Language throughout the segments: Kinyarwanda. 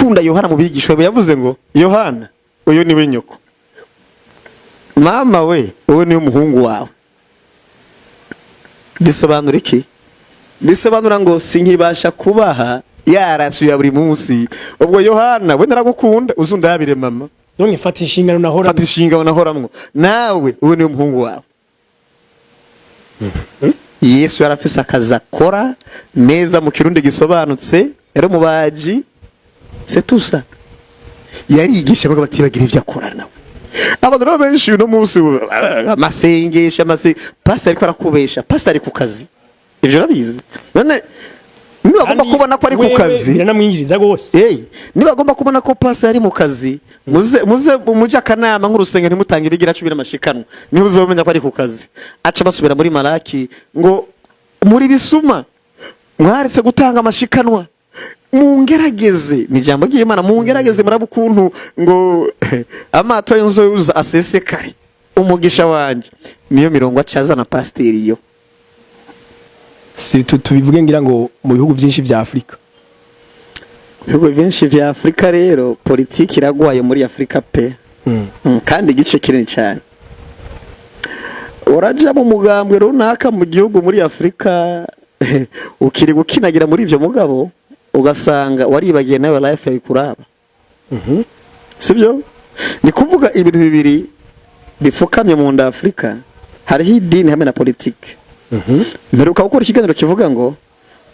gukunda Yohana mu bigisho yavuze ngo Yohana uyu ni we nyoko, mama we uwo ni umuhungu wawe. Bisobanura iki? Bisobanura ngo sinkibasha kubaha yarasu ya buri munsi. Ubwo Yohana we naragukunda uzundabire mama. None fata inshingano nahora. Fata inshingano nahoramwo. Nawe uwo ni umuhungu wawe. Yesu yarafise akazi akora neza mu kirundi gisobanutse, yari umubaji. C'est tout ça. Yarigisha baga batibagira ivyo akora nawe. Abantu benshi no munsi amasengesha pastor ariko arakubesha, pastor ari ku kazi. Ivyo rabizi. None niba agomba kubona ko ari ku kazi biranamwinjiriza gose. Niba agomba kubona ko pastor ari mu kazi, muze muje akanama nk'urusenge ntimutange ibigira 10 n'amashikanwa. Niho uzomenya ko ari ku kazi. Aca basubira muri Malaki ngo muri bisuma mwaretse gutanga amashikanwa. Mungerageze ni jambo ry'Imana, mungerageze murabukuntu ngo amato y'inzoza asesekare umugisha wanje niyo mirongo acaza na pasiteri yo. Si tubivuge ngira ngo mu bihugu byinshi vya Afrika. Bihugu byinshi vya Afrika rero politiki iragwaye muri Afrika pe. Kandi igice kinini cyane. Uraja mu mugambwe runaka mu gihugu muri Afrika ukiri gukinagira muri ivyo mugabo ugasanga waribagiye nawe life yayikuraba. Sibyo? Ni kuvuga ibintu bibiri bifukamye mu nda Afrika, hariho idini hamwe na politiki. Mperuka gukora ikiganiro kivuga ngo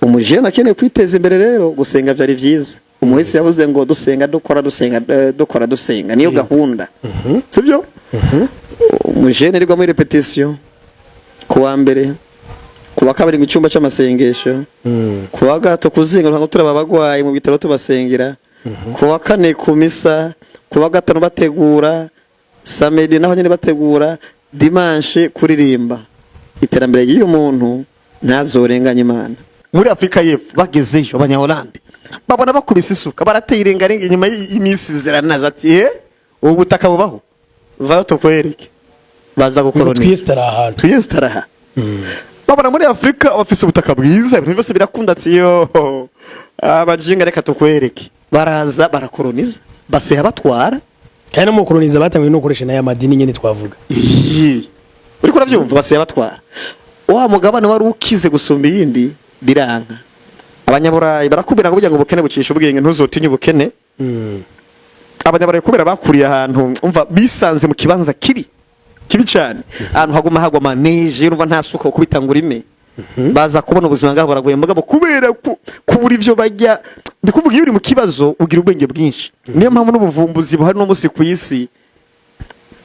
umujene akeneye kwiteza imbere rero gusenga byari byiza. Umuhisi yavuze ngo dusenga dusenga niyo gahunda. Sibyo? Umujene rigwa muri repetition kuwa mbere, kuwa kabiri mu cyumba cy'amasengesho, kuwa gato kuzinga ngo turaba bagwaye mu bitaro tubasengera, kuwa kane ku misa, kuwa gatano bategura, samedi naho nyine bategura, dimanche kuririmba. Iterambere y'uyu muntu ntazorenganya Imana. Muri Afrika y'Epfo bagezeyo abanyahorande babona bakubise isuka barateye irengarenga inyuma y'imisi ziranaza ati ubutaka bubaho vayo tokwereke baza gukoroniza twiyestaraha. Babona muri Afrika bafise ubutaka bwiza ibintu byose birakunda ati yo abajinga reka tokwereke baraza barakoroniza baseha batwara kandi mu koroniza batangiye no gukoresha n'aya madini nyene twavuga. Uriko uravyumva baseha batwara wa mugabane wari ukize gusumba yindi biranga. Abanyaburayi barakubira ngo bijya ngo bukene bucisha ubwenge ntuzotinye ubukene. Abanyaburayi kubera bakuriye ahantu umva bisanze mu kibanza kibi cyane, ahantu haguma hagwa maneje urumva nta suka kubitangura ime. Baza kubona ubuzima bwabo baragoye mugabo kubera kubura ivyo bajya. Ndikuvuga iyo uri mu kibazo ugira ubwenge bwinshi. Niyo mpamvu n'ubuvumbuzi buhari no musi ku isi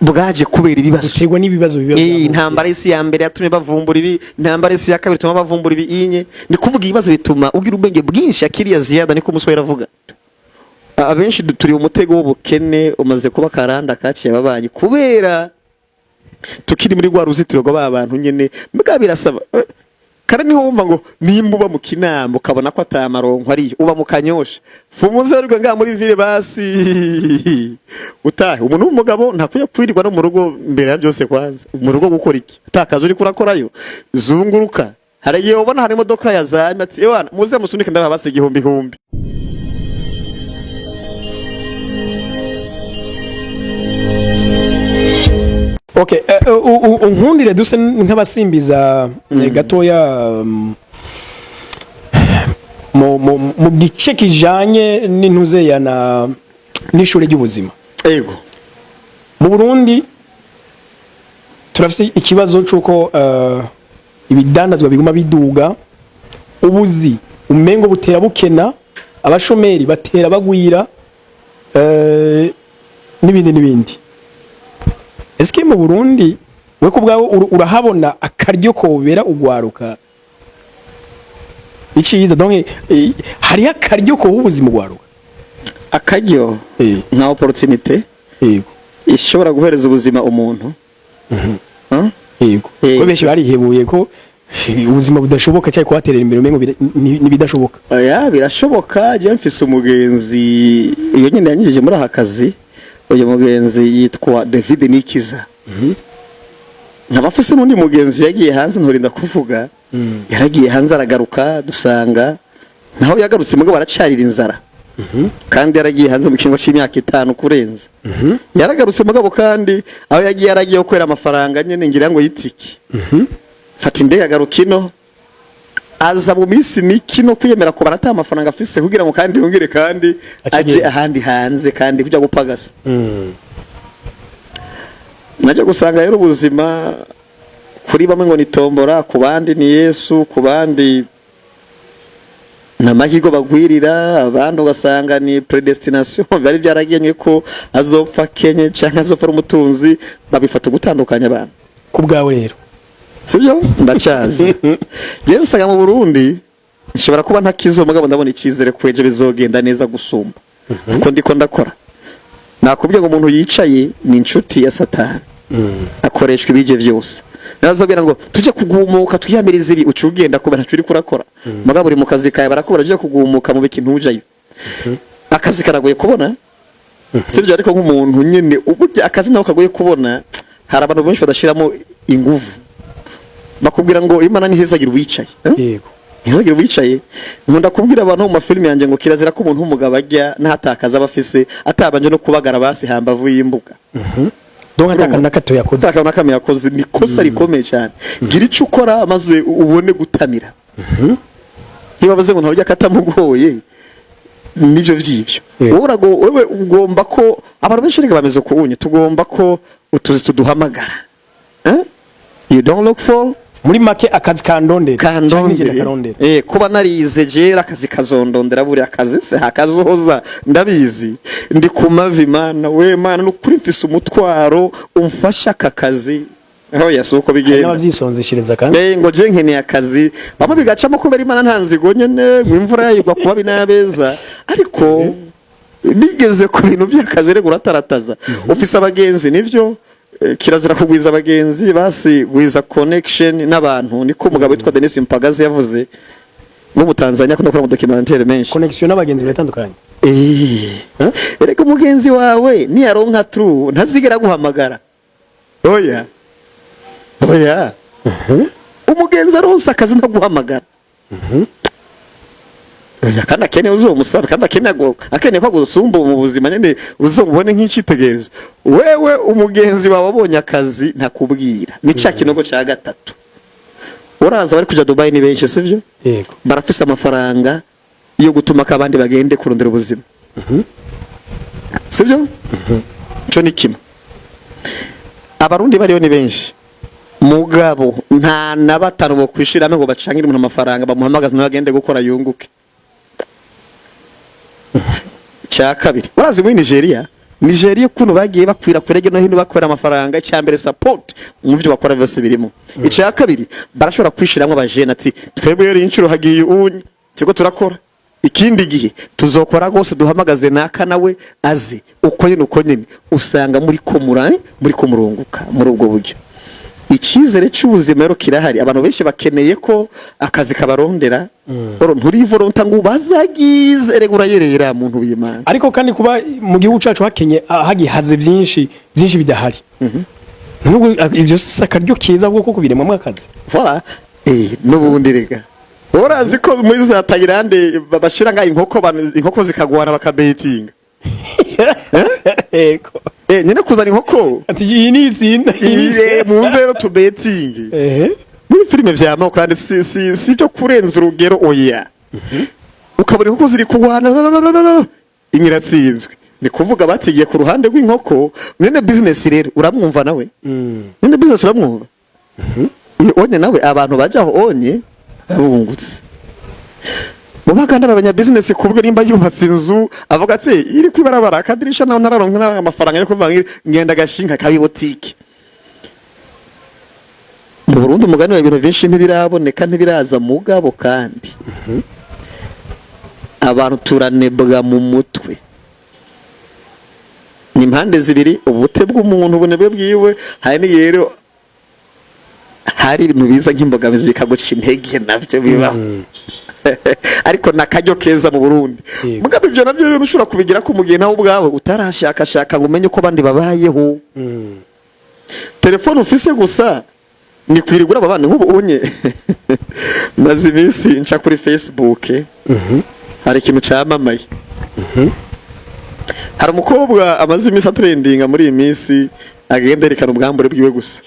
bwaje kubera ibibazo. Utegwa n'ibibazo intambara y'isi ya mbere yatumye bavumbura ibi, intambara y'isi ya kabiri tuma bavumbura ibi inye. Ni kuvuga ibibazo bituma ugira ubwenge bwinshi akiriya ziyada niko umusore aravuga. Abenshi turi umutego w'ubukene umaze kuba karanda kaciye ababanyi kubera tukiri muri gwa ruzitiro rw'abantu nyene. Mbwa birasaba kare niho wumva ngo nimba uba mu kinama ukabona ko atamaronko ari uba mu Kanyosha fumuze rugwe nga muri ville basi utahe umuntu w'umugabo ntakwiye kwirirwa no mu rugo mbere ya byose kwanza mu rugo gukora iki atakaza uri kurakorayo zunguruka haragiye ubona hari imodoka yazanye ati ewana muze musunike ndababase igihumbi. Okay, unkundire duse nk'abasimbiza gatoya mu gice kijanye n'intuze ya n'ishure ry'ubuzima. Ego. Mu Burundi turafise ikibazo cyuko ibidandazwa biguma biduga, ubuzi umengo butera bukena, abashomeri batera bagwira n'ibindi. Eske mu Burundi we kubgawo urahabona akaryo ko bera ugwaruka ikiza donc hari akaryo ko ubuzima ugwaruka akaryo nka opportunity ishobora guhereza ubuzima umuntu. Yego ko benshi barihebuye ko ubuzima budashoboka cyane kuhaterera imbere umengo nibidashoboka. Birashoboka. Je mfise umugenzi iyo nyine yanyije muri aha kazi. Uyu mugenzi yitwa David Nikiza. Nkabafuse n'undi mugenzi yagiye hanze ntorinda kuvuga. Yaragiye hanze aragaruka dusanga naho yagarutse mugabo aracarira inzara. kandi yaragiye hanze mu kingo c'imyaka 5 kurenza yaragarutse mugabo kandi aho yaragiye gukorera amafaranga nyene ngira ngo yitiki fata inde yagarukino aza mu minsi miki no kwiyemera ko barata amafaranga afise kugira ngo kandi yongere kandi aje ahandi hanze kandi kujya gupagasa naje gusanga rero ubuzima kuri bamwe ngo nitombora ku bandi ni Yesu ku bandi namahigo bagwirira abandi ugasanga ni predestination bari byaragenywe ko azopfa Kenya cyangwa azopfa umutunzi babifata gutandukanya abantu ku bwawe rero sibyo ndacazi je nsaga mu Burundi nshobora kuba ntakizo mugabo ndabona ikizere kweje bizogenda neza gusumba kuko ndiko ndakora nakubwiye ngo umuntu yicaye ni inshuti ya Satani akoreshwa ibije byose nazobera ngo tuje kugumuka twiyamiriza ibi ucugenda kubera turi kurakora mugabo uri mu kazi kawe barakubara je kugumuka mu bikintu ujayo akazi karagoye kubona sibyo ariko nk'umuntu nyene ubuje akazi nawe kagoye kubona hari abantu benshi badashiramo inguvu bakubwira ngo Imana ni heza gira wicaye yego Ntihagira wicaye nkunda kubwira abantu mu mafilimi yanjye ngo kirazira ko umuntu w'umugabo ajya ntatakaza abafise atabanje no kubagara basi hambavu y'imbuga donc atakana kato yakoze atakana kamwe yakoze ni kosa rikomeye cyane gira icyo ukora maze ubone gutamira niba baze ngo ntabyo katamugoye nivyo vyivyo wewe ugomba ko abantu benshi rega bameze ko unye tugomba ko utuzi tuduhamagara you don't look for muri make akazi kandondera kuba narize jera akazi kazondondera buri akazi se hakazoza ndabizi ndi kumavi Mana we Mana nukuri mfise umutwaro umfasha akakazi aho yasuko bigenda n'abavyisonzeshereza kandi ngo je nkeneye akazi bamwe bigacamo ko bari Imana ntanzigo nyene mwimvura yayigwa kuba binabeza ariko bigeze ku bintu by'akazi rego ratarataza ufise abagenzi nivyo kirazira kugwiza abagenzi basi gwiza connection n'abantu niko umugabo witwa Denis Mpagaze yavuze no mu Tanzania ko ndakora mu documentaire menshi connection n'abagenzi batandukanye ereko umugenzi wawe ni yaronka true ntazigera guhamagara oya umugenzi aronsa akazi no guhamagara ya kana kene uzomusaba kandi akene ko gusumba mu buzima nyene uzomubone nk'icitegerezo wewe umugenzi wawe abonye akazi ntakubwira ni cya kinogo cya gatatu uraza bari kuja Dubai ni benshi sivyo yego barafise amafaranga yo gutuma kabandi bagende kurondera ubuzima sivyo cyo ni kimwe abarundi bariyo ni benshi mugabo nta nabatanu bo kwishiramo ngo bacangire umuntu amafaranga bamuhamagaza n'abagende gukora yunguke cya kabiri urazi muri Nigeria kuno bagiye bakwira kurege no hino bakwera amafaranga cyambere support mu byo bakora byose birimo icya kabiri barashobora kwishiramo abajene ati twebwe yari incuro hagiye unye cyo turakora ikindi gihe tuzokora gose duhamagaze naka nawe aze uko nyine usanga muri ko murunguka muri ubwo buryo ikizere cy'ubuzima rero kirahari abantu benshi bakeneye ko akazi kabarondera nturi volonta ngo bazagize regura yerera muntu w'Imana ariko kandi kuba mu gihugu cyacu hakenye hagihaze byinshi bidahari nubwo ibyo sakaryo kiza bwo kubirema mu akazi voilà n'ubundi rega urazi ko muri za Thailand babashira nga inkoko zikagwana bakabetinga eko nyine kuzana inkoko ati iyi ni izina mu zero to betting muri filime vyama kandi si byo kurenza urugero oya ukabona inkoko ziri kugwana imiratsinzwe ni kuvuga batigiye ku ruhande rw'inkoko nyine business rero uramwumva nawe nyine business uramwumva onye nawe abantu bajaho onye abungutse Mubaganda abanya business kubwe nimba yubatse inzu avuga ati iri kwibarabara akadirisha naho nararonka amafaranga yo kuvanga ngenda gashinka kabi boutique mu Burundi umugani wa ibintu byinshi ntibiraboneka ntibiraza mugabo kandi abantu turanebwa mu mutwe ni impande zibiri ubute bw'umuntu bunebwe bwiwe hari ni rero hari ibintu biza nk'imbogamizi bikaguca intege navyo bibaho ariko nakajyo keza mu Burundi mugabe byo nabyo rero ushobora kubigira ko mugihe nawe ubwawe utarashaka ngo umenye ko bandi babayeho telefone ufise gusa ni kwirigura abana nk'ubu unye maze iminsi nca kuri Facebook hari ikintu cyamamaye hari umukobwa amaze iminsi atrendinga muri iyi minsi agenda yerekana ubwambure bwiwe gusa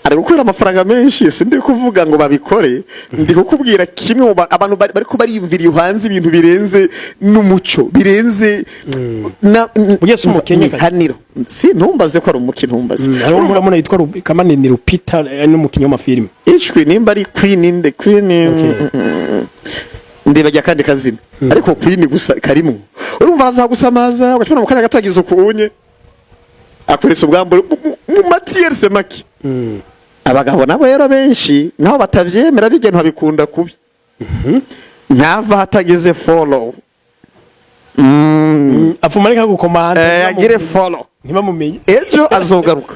ari gukorera amafaranga menshi sindi kuvuga ngo babikore ndi kukubwira kimwe abantu bari ko bariyumvira hanze ibintu birenze n'umuco birenze na ugese umukenya haniro si ntumbaze ko ari umukino ntumbaze hari umuntu yitwa Kamanini Rupita n'umukinnyi w'amafilime icwi nimba ari Queen inde Queen ndibajya kandi kazina ariko Queen gusa karimo urumva azagusamaza ugacana mu kanya gatagize ukunye akoresha ubwambure mu matière semaki abagabo nabo rero benshi naho batavyemera bigeno babikunda kubi ntava hatageze follow afumarika gukomanda agire follow ntibamumenye ejo azogaruka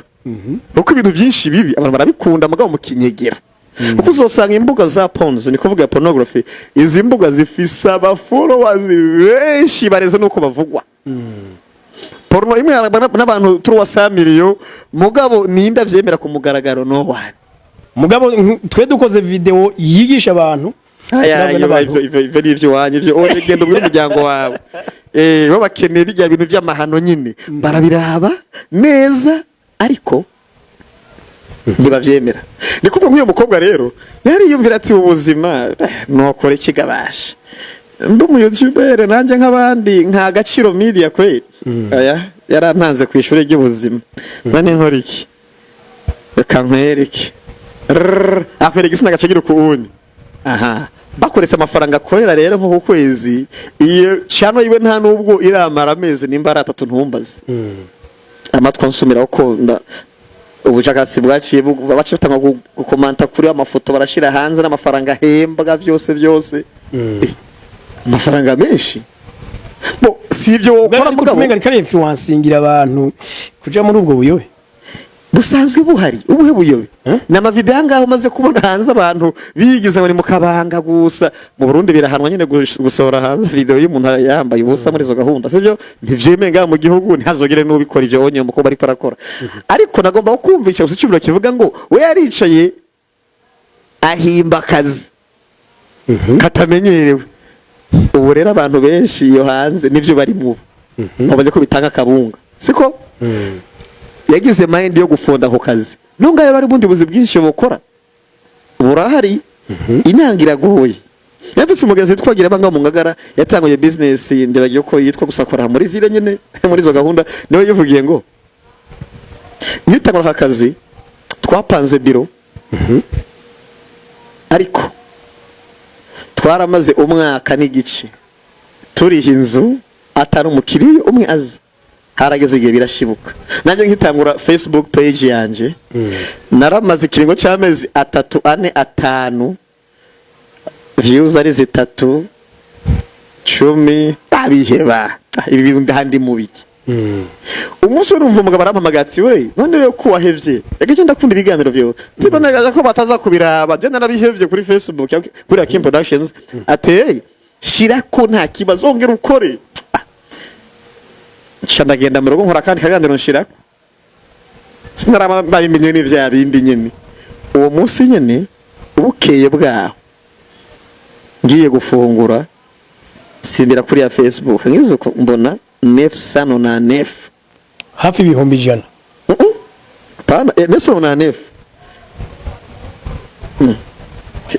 kuko ibintu byinshi bibi abantu barabikunda mugabo mukinyegera kuko uzosanga imbuga za porns ni kuvuga pornography izi mbuga zifisa aba followers benshi bareze nuko bavugwa porno imwe n'abantu turi wa million mugabo ninda vyemera ku mugaragaro no one mugabo twe dukoze video yigisha abantu ivyo wanye ivyo ogenda ubwira umuryango wawe bo bakeneye bijya bintu by'amahano nyine barabiraba neza ariko ntibavyemera ni kuko nk'uyu mukobwa rero yari yumvira ati ubuzima nokora ikigabasha mu YouTuber nanje nk'abandi nka Gaciro Media kweli aya yarantanze ku ishuri ry'ubuzima nane nkora iki reka nkwereke akwereka isina gacagira kuunye aha bakoretse amafaranga akorera rero nko ku kwezi iyo chano yiwe nta nubwo iramara amezi nimba ari 3 ntumbaze amatwa nsumira ukunda ubushakashatsi bwaciye bacitanga gukomanta kuri amafoto barashira hanze n'amafaranga hembwa byose amafaranga menshi bo sivyo ukora mugabo kumenga kari influencingira abantu kuja muri ubwo buyobe busanzwe buhari ubuhe buyobe nama video ngaho maze kubona hanze abantu bigize ngo ni mukabanga gusa mu Burundi birahanwa nyine gusohora hanze video y'umuntu yambaye ubusa muri zo gahunda sivyo ntivyemenga mu gihugu ntazogere n'ubikora ivyo onye muko bari parakora ariko nagomba kumvisha usicibura kivuga ngo we yaricaye ahimba kazi katamenyerewe ubu rero abantu benshi iyo hanze nivyo bari mu babaje ko bitanga kabunga siko yagize mind yo gufonda ako kazi nunga rero ari bundi buzi bwinshi bukora burahari inangira goye yafise umugenzi twagira banga mu ngagara yatanguye business ndiragiye ko yitwa gusakora muri ville nyene muri zo gahunda niwe yivugiye ngo nitangura akazi twapanze biro ariko twaramaze umwaka n'igice turiha inzu atari umukiriya umwe azi harageze igihe birashibuka nanjye nkitangura Facebook page yanje naramaze ikiringo cy'amezi 3 4 5 views ari 3 10 abiheba ibi bintu ndahandi mu biki umunsi urumva umugabo arampamagati we none yo kuwahevye yagiye ndakunda ibiganiro byo zibonega ko bataza kubiraba je narabihevye kuri Facebook kuri Akim Productions ateye shira ko nta kibazo ngera ukore ndagenda mu rugo nkora kandi kaganiro nshirako sinarama babimenye n'ivya bindi nyene uwo munsi nyene ubukeye bwaho ngiye gufungura simbira kuri ya Facebook ngizo mbona 909 hafi ibihumbi 100 pana 909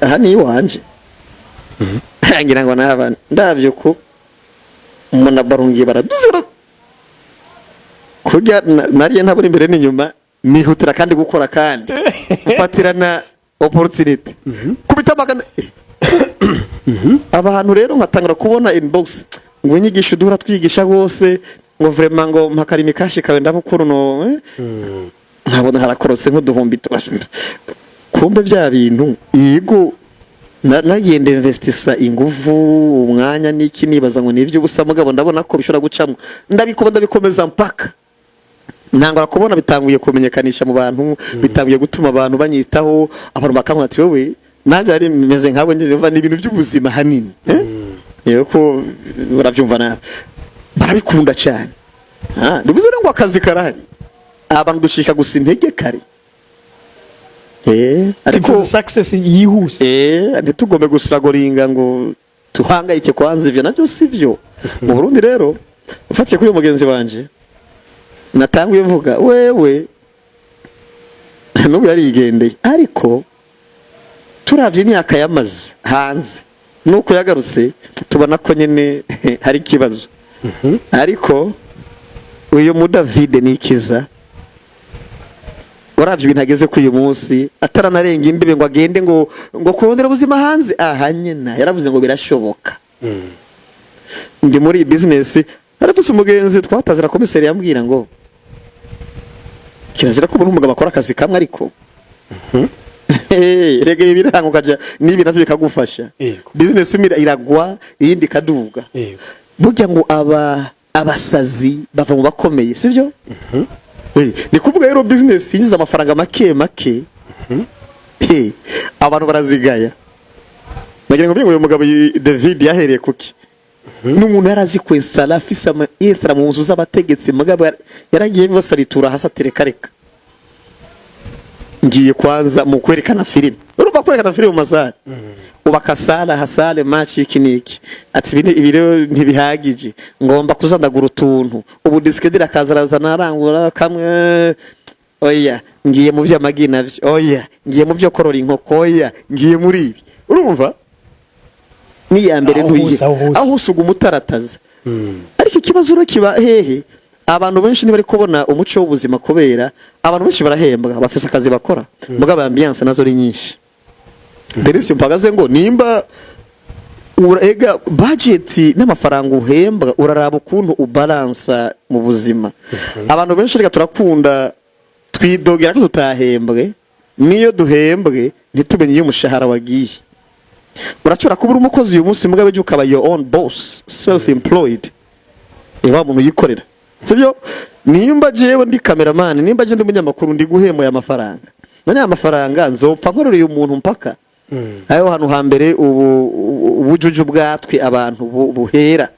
aha ni wanje ngira ngo naba ndavyo ko umuntu barungiye baraduzura kujya nariye ntaburi imbere n'inyuma nihutira kandi gukora kandi ufatirana opportunity kubitamagana abantu rero nkatangura kubona inbox ngo nyigisha duhora twigisha gose ngo vraiment ngo mpakarimi kashi kawe ndabukuru no nkabona harakorose nk'uduhumbi kumbe bya bintu yego nagende investisa inguvu umwanya niki nibaza ngo nivyo busa mugabo ndabona ko bishobora gucamwa ndabikomeza mpaka ntangora kubona bitanguye kumenyekanisha mu bantu bitanguye gutuma abantu banyitaho abantu bakamwa ati wowe nanje ari meze nkabo njye n'ibintu by'ubuzima hanini yego urabyumva na barabikunda cyane bivuze ngo akazi karahari abantu dushika gusa intege kare ariko success yihuse ntitugombe gusiragoringa ngo tuhangayike kwanza ivyo nabyo sivyo mu Burundi rero ufatiye kuri uyu mugenzi wanje natanguye mvuga wewe n'ubu yarigendeye ariko turavye imyaka yamaze hanze nuko yagarutse tubona ko nyene hari kibazo ariko uyu mu David nikiza waravye ibintu ageze ku uyu munsi ataranarenga imbibe ngo agende ngo kurondera ubuzima hanze nyina yaravuze ngo birashoboka ndi muri business arafise umugenzi twatazira komiseri yambwira ngo kirazira ko umuntu umugabo akora akazi kamwe ariko regeye birango kaja nibi navyo bikagufasha business iragwa iyindi kaduga burya ngo abasazi bava mu bakomeye sivyo ni kuvuga rero business yinjiza amafaranga make abantu barazigaya nagira ngo uyu mugabo David yahereye kuki n'umuntu yarazi kwesala afise yesara mu nzu z'abategetsi mugabo yaragiye bibasaritura hasa tereka ngiye kwanza mu kwerekana filime urumva kwerekana filime mu mazari ubaka sala hasale match ikiniki ati ibiro ntibihagije ngomba kuzandagura utuntu ubu diskedira kazaraza narangura kamwe oya ngiye mu vy'amagi navyo oya ngiye mu vyo korora inkoko oya ngiye muri ibi urumva ni ya mbere ntuye aho usuga umutarataza ariko ikibazo ro kiba hehe abantu benshi ni bari kubona umuco w'ubuzima kubera abantu benshi barahembwa bafise akazi bakora mugabo ambiance nazo ari nyinshi derisi mpagaze ngo nimba urega budget n'amafaranga uhembwa uraraba ukuntu ubalansa mu buzima abantu benshi reka turakunda twidogera ko tutahembwe niyo duhembwe ntitumenye iyo umushahara wagiye uracura kubura umukozi uyu munsi mugabe je ukaba your own boss self employed eba muntu yikorera sibyo nimba jewe ndi cameraman nimba je ndi umunyamakuru ndi guhemba ya mafaranga none amafaranga nzopfa nkororeye umuntu mpaka ayo hano hambere ubujuju bwatwe abantu buhera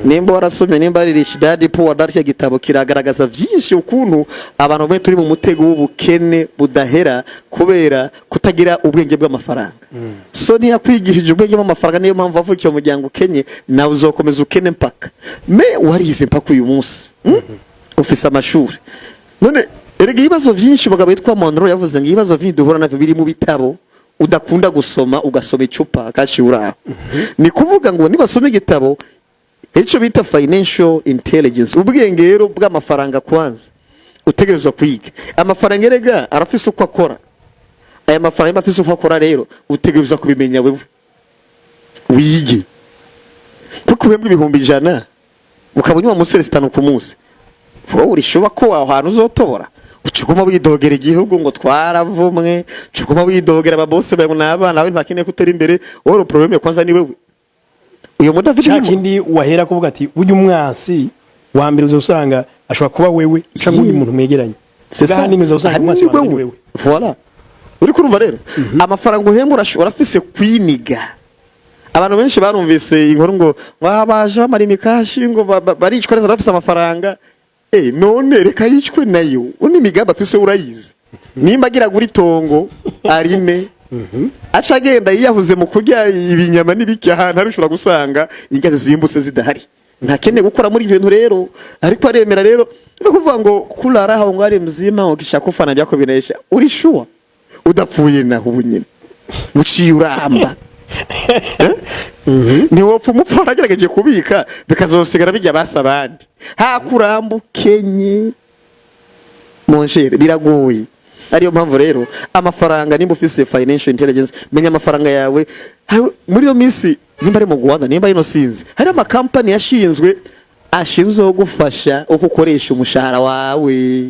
nimba warasomye nimba ari Rich Dad Poor Dad gitabo kiragaragaza vyinshi ukuntu abantu be turi mu mutego w'ubukene budahera kubera kutagira ubwenge bw'amafaranga so niya kwigishije ubwenge bw'amafaranga niyo mpamvu avukiye mu muryango ukenye nawe uzokomeza ukene mpaka me warize mpaka uyu munsi ufise amashuri none erega ibibazo vyinshi bagabo yitwa Monroe yavuze ngo ibibazo vyinshi duhura navyo biri mu bitabo udakunda gusoma ugasoma icupa akaci uraho ni kuvuga ngo nibasome igitabo icyo bita financial intelligence ubwenge rero bw'amafaranga kwanza utegerezwa kwiga amafaranga erega arafise uko akora aya mafaranga afise uko akora rero utegerezwa kubimenya wewe wige kuko uhembwa ibihumbi 100 ukabonywa mu Celestano ku munsi wowe urishoba ko aho hantu uzotobora ucuguma widogera igihugu ngo twaravumwe ucuguma widogera ababose bawe n'abana nawe ntakeneye kutera imbere wowe problème kwanza ni wewe uyo mu David cyakindi wahera kuvuga ati burya umwasi wa mbere uzosanga ashobora kuba wewe cyangwa undi muntu mwegeranye kandi uzosanga umwasi wa wewe voilà uri kurumva rero amafaranga uhembura urafise kwiniga abantu benshi barumvise inkuru ngo wabaje bamara imikashi ngo baricwa neza bafise amafaranga none reka yicwe nayo uni migaba afise urayizi nimba agira guri tongo arime acagenda yiyavuze mu kurya ibinyama n'ibiki ahantu arushura gusanga ingazi zimbuse zidahari ntakene gukora muri ibintu rero ariko aremera rero no kuvuga ngo kurara aho ngari mzima ukishaka ufana byako binesha uri sure udapfuye naho ubunyine uciye uramba ni wopfu umupfura agerageje kubika bikazosigara bijya basabandi hakurambukenye monjere biragoye ariyo mpamvu rero amafaranga nimba ufise financial intelligence menya amafaranga yawe muri yo minsi nimba ari mu Rwanda nimba ino sinzi hari ama company ashinzwe gufasha uko ukoresha umushahara wawe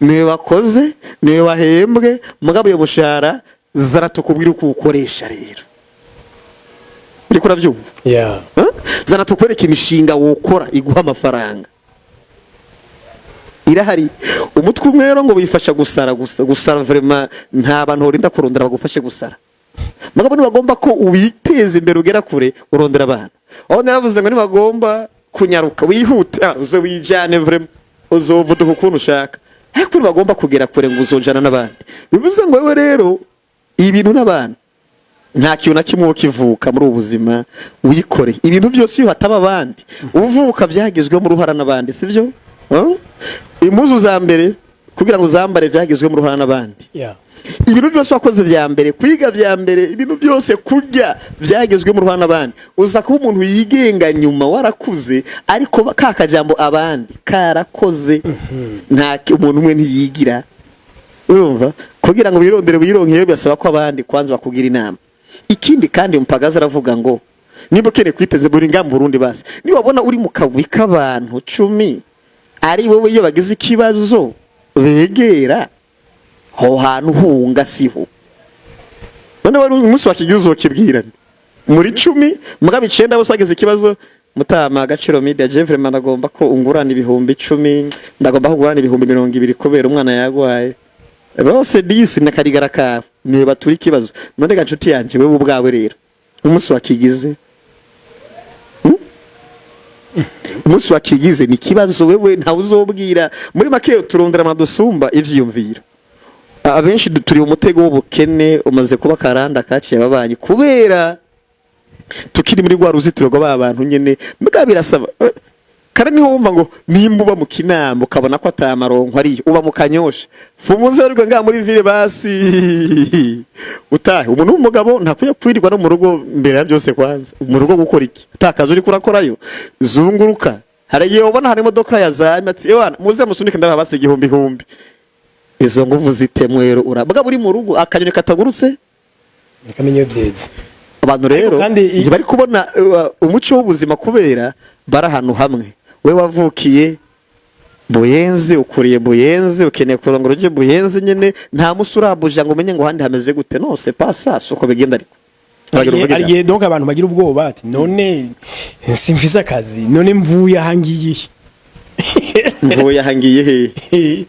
niwe wakoze niwe wahembwe mugabo yo mushahara zaratukubwira uko ukoresha rero uri kurabyumva zanatukwereka imishinga wokora iguha amafaranga irahari umutwe umwe rero ngo bifasha gusara vraiment nta bantu horinda kurondera bagufashe gusara mugabo nibagomba ko ubiteza imbere ugera kure urondera abantu aho naravuze ngo nibagomba kunyaruka wihute uzo wijane vraiment uzovuduka ukuntu ushaka ariko bagomba kugera kure ngo uzojana n'abandi bivuze ngo wewe rero ibintu n'abantu nta kintu na kimwe kivuka muri ubuzima uyikore ibintu byose iyo hataba abandi uvuka byagezwe mu ruhara n'abandi sivyo impuzu za mbere kugira ngo uzambare byagezwe mu ruhara n'abandi ibintu byose wakoze bya mbere kwiga bya mbere ibintu byose kurya byagezwe mu ruhara n'abandi uza kuba umuntu yigenga nyuma warakuze ariko kakajambo abandi karakoze nta umuntu umwe ntiyigira urumva kugira ngo wirondere wironkeye byasaba ko abandi kwanza bakugira inama ikindi kandi mpagaze aravuga ngo niba ukene kwiteze buri ngamba Burundi basi niba wabona uri mu kagwi k'abantu 10 ari wowe iyo bagize ikibazo begera ho hantu hunga siho none wari umunsi wakigize ukibwirana muri 10 mugabe 9 bose bageze ikibazo mutama agaciro media je vraiment ndagomba ko ungurana ibihumbi 10 ndagomba kugurana ibihumbi 200 kubera umwana yagwaye bose disi nakarigara ka niwe baturi ikibazo none gacuti yanje wewe ubwawe rero umunsi wakigize umunsi wakigize ni kibazo wewe nta uzobwira muri make turondera amadusumba ivyiyumvira abenshi turi umutego w'ubukene umaze kuba karanda kaciye ababanyi kubera tukiri muri gwa ruzitiro rw'abantu nyene mbwa birasaba kare niho wumva ngo nimba uba mu kinama ukabona ko atamaronko ari uba mu kanyosha fumuze rwo nga muri ville basi utahe umuntu w'umugabo ntakuye kwirirwa no mu rugo mbere ya byose kwanza mu rugo gukora iki atakaza uri kurakorayo zunguruka haragiye ubona hari imodoka yazanye ati ewana muze musunike ndaba basi igihumbi izo nguvu zitemwero urabwa buri mu rugo akanyone katagurutse nikamenye byeze abantu rero nje bari kubona umuco w'ubuzima kubera barahantu hamwe we wavukiye Buyenzi ukuriye Buyenzi ukeneye kurongora uje Buyenzi nyene nta musurabuje ngo umenye ngo handi hameze gute no c'est pas ça soko bigenda ariko ariye donc abantu bagira ubwoba ati none simfisa akazi none mvuye ahangiye mvuye ahangiye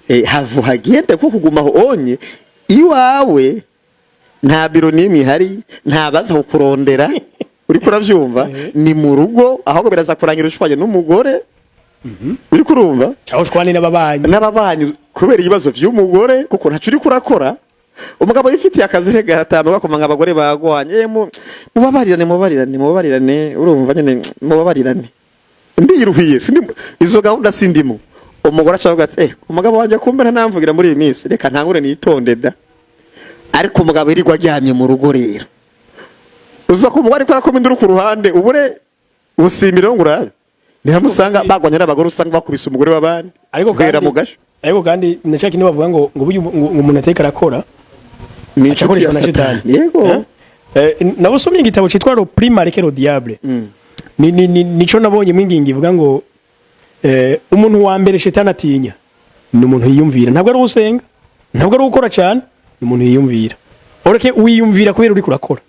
he havu hagende ko kugumaho onye iwawe nta biro nimwe hari nta baza kukurondera uri kuravyumva ni mu rugo aho biraza kurangira ushwanye n'umugore uri kurumva cyangwa ushwane n'ababanyi kubera ibibazo vy'umugore kuko ntacu uri kurakora umugabo yifitiye akazi rega hatano bakomanga abagore bagwanye mubabarirane urumva nyene mubabarirane ndiruhiye izo gahunda sindimo umugore acavuga ati umugabo wanje kumbera namvugira muri iyi minsi reka ntangure nitonde da ariko umugabo irirwa aryamye mu rugo rero uza ko umugore ko induru ku ruhande ubure usimira ngo urabe ntihamusanga bagwanye n'abagore usanga bakubise umugore w'abandi ariko kandi nacaki niba bavuga ngo umuntu ateka arakora ni inshuti ya Satani yego nabusomye igitabo cyitwa Le Prix Marqué le Diable nico nabonye mwingingi ivuga ngo umuntu wa mbere Shetani atinya ni umuntu yiyumvira ntabwo ari usenga ntabwo ari ukora cyane ni umuntu yiyumvira oreke wiyumvira kubera uri kurakora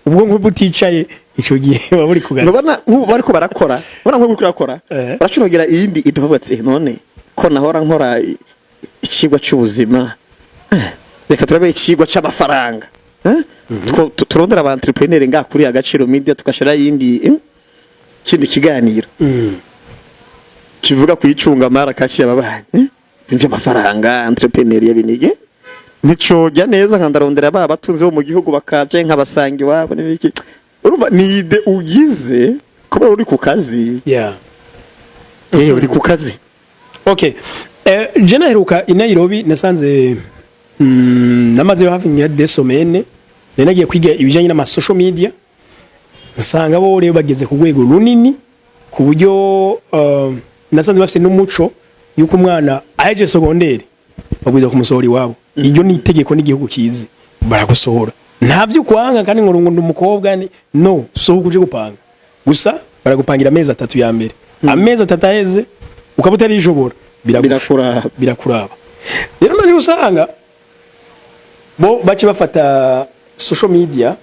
ubwo nk'ubuticaye ico gihe waburi kugaza nobana nk'ubu bariko barakora bona nk'ubu kurakora baracunogira iyindi idavugatse none ko nahora nkora ikigwa cy'ubuzima reka turabe ikigwa c'amafaranga turondera aba entrepreneur nga kuri agaciro media tukashira yindi kindi kiganiro kivuga kuyicunga mara kaci ababanyi bimvye amafaranga entrepreneur yabinige nico jya neza nkandarondera baba batunze bo mu gihugu bakaje nkabasangi wabo nibiki urumva ni ide ugize kuba uri ku kazi uri ku kazi okay je naheruka i Nairobi nasanze namaze hafi ya des semaines nagiye kwiga ibijanye n'ama social media nsanga bo rero bageze ku rwego runini ku buryo nasanze bafite n'umuco yuko umwana aje secondaire bagwiza kumusohora iwabo iryo ni itegeko n'igihugu kizi baragusohora ntabyo kwanga kandi ngo rungu ndumukobwa ni no so kuje gupanga gusa baragupangira amezi 3 ya mbere amezi 3 aheze ukabutari ijobora birakuraba rero naje usanga bo bace bafata social media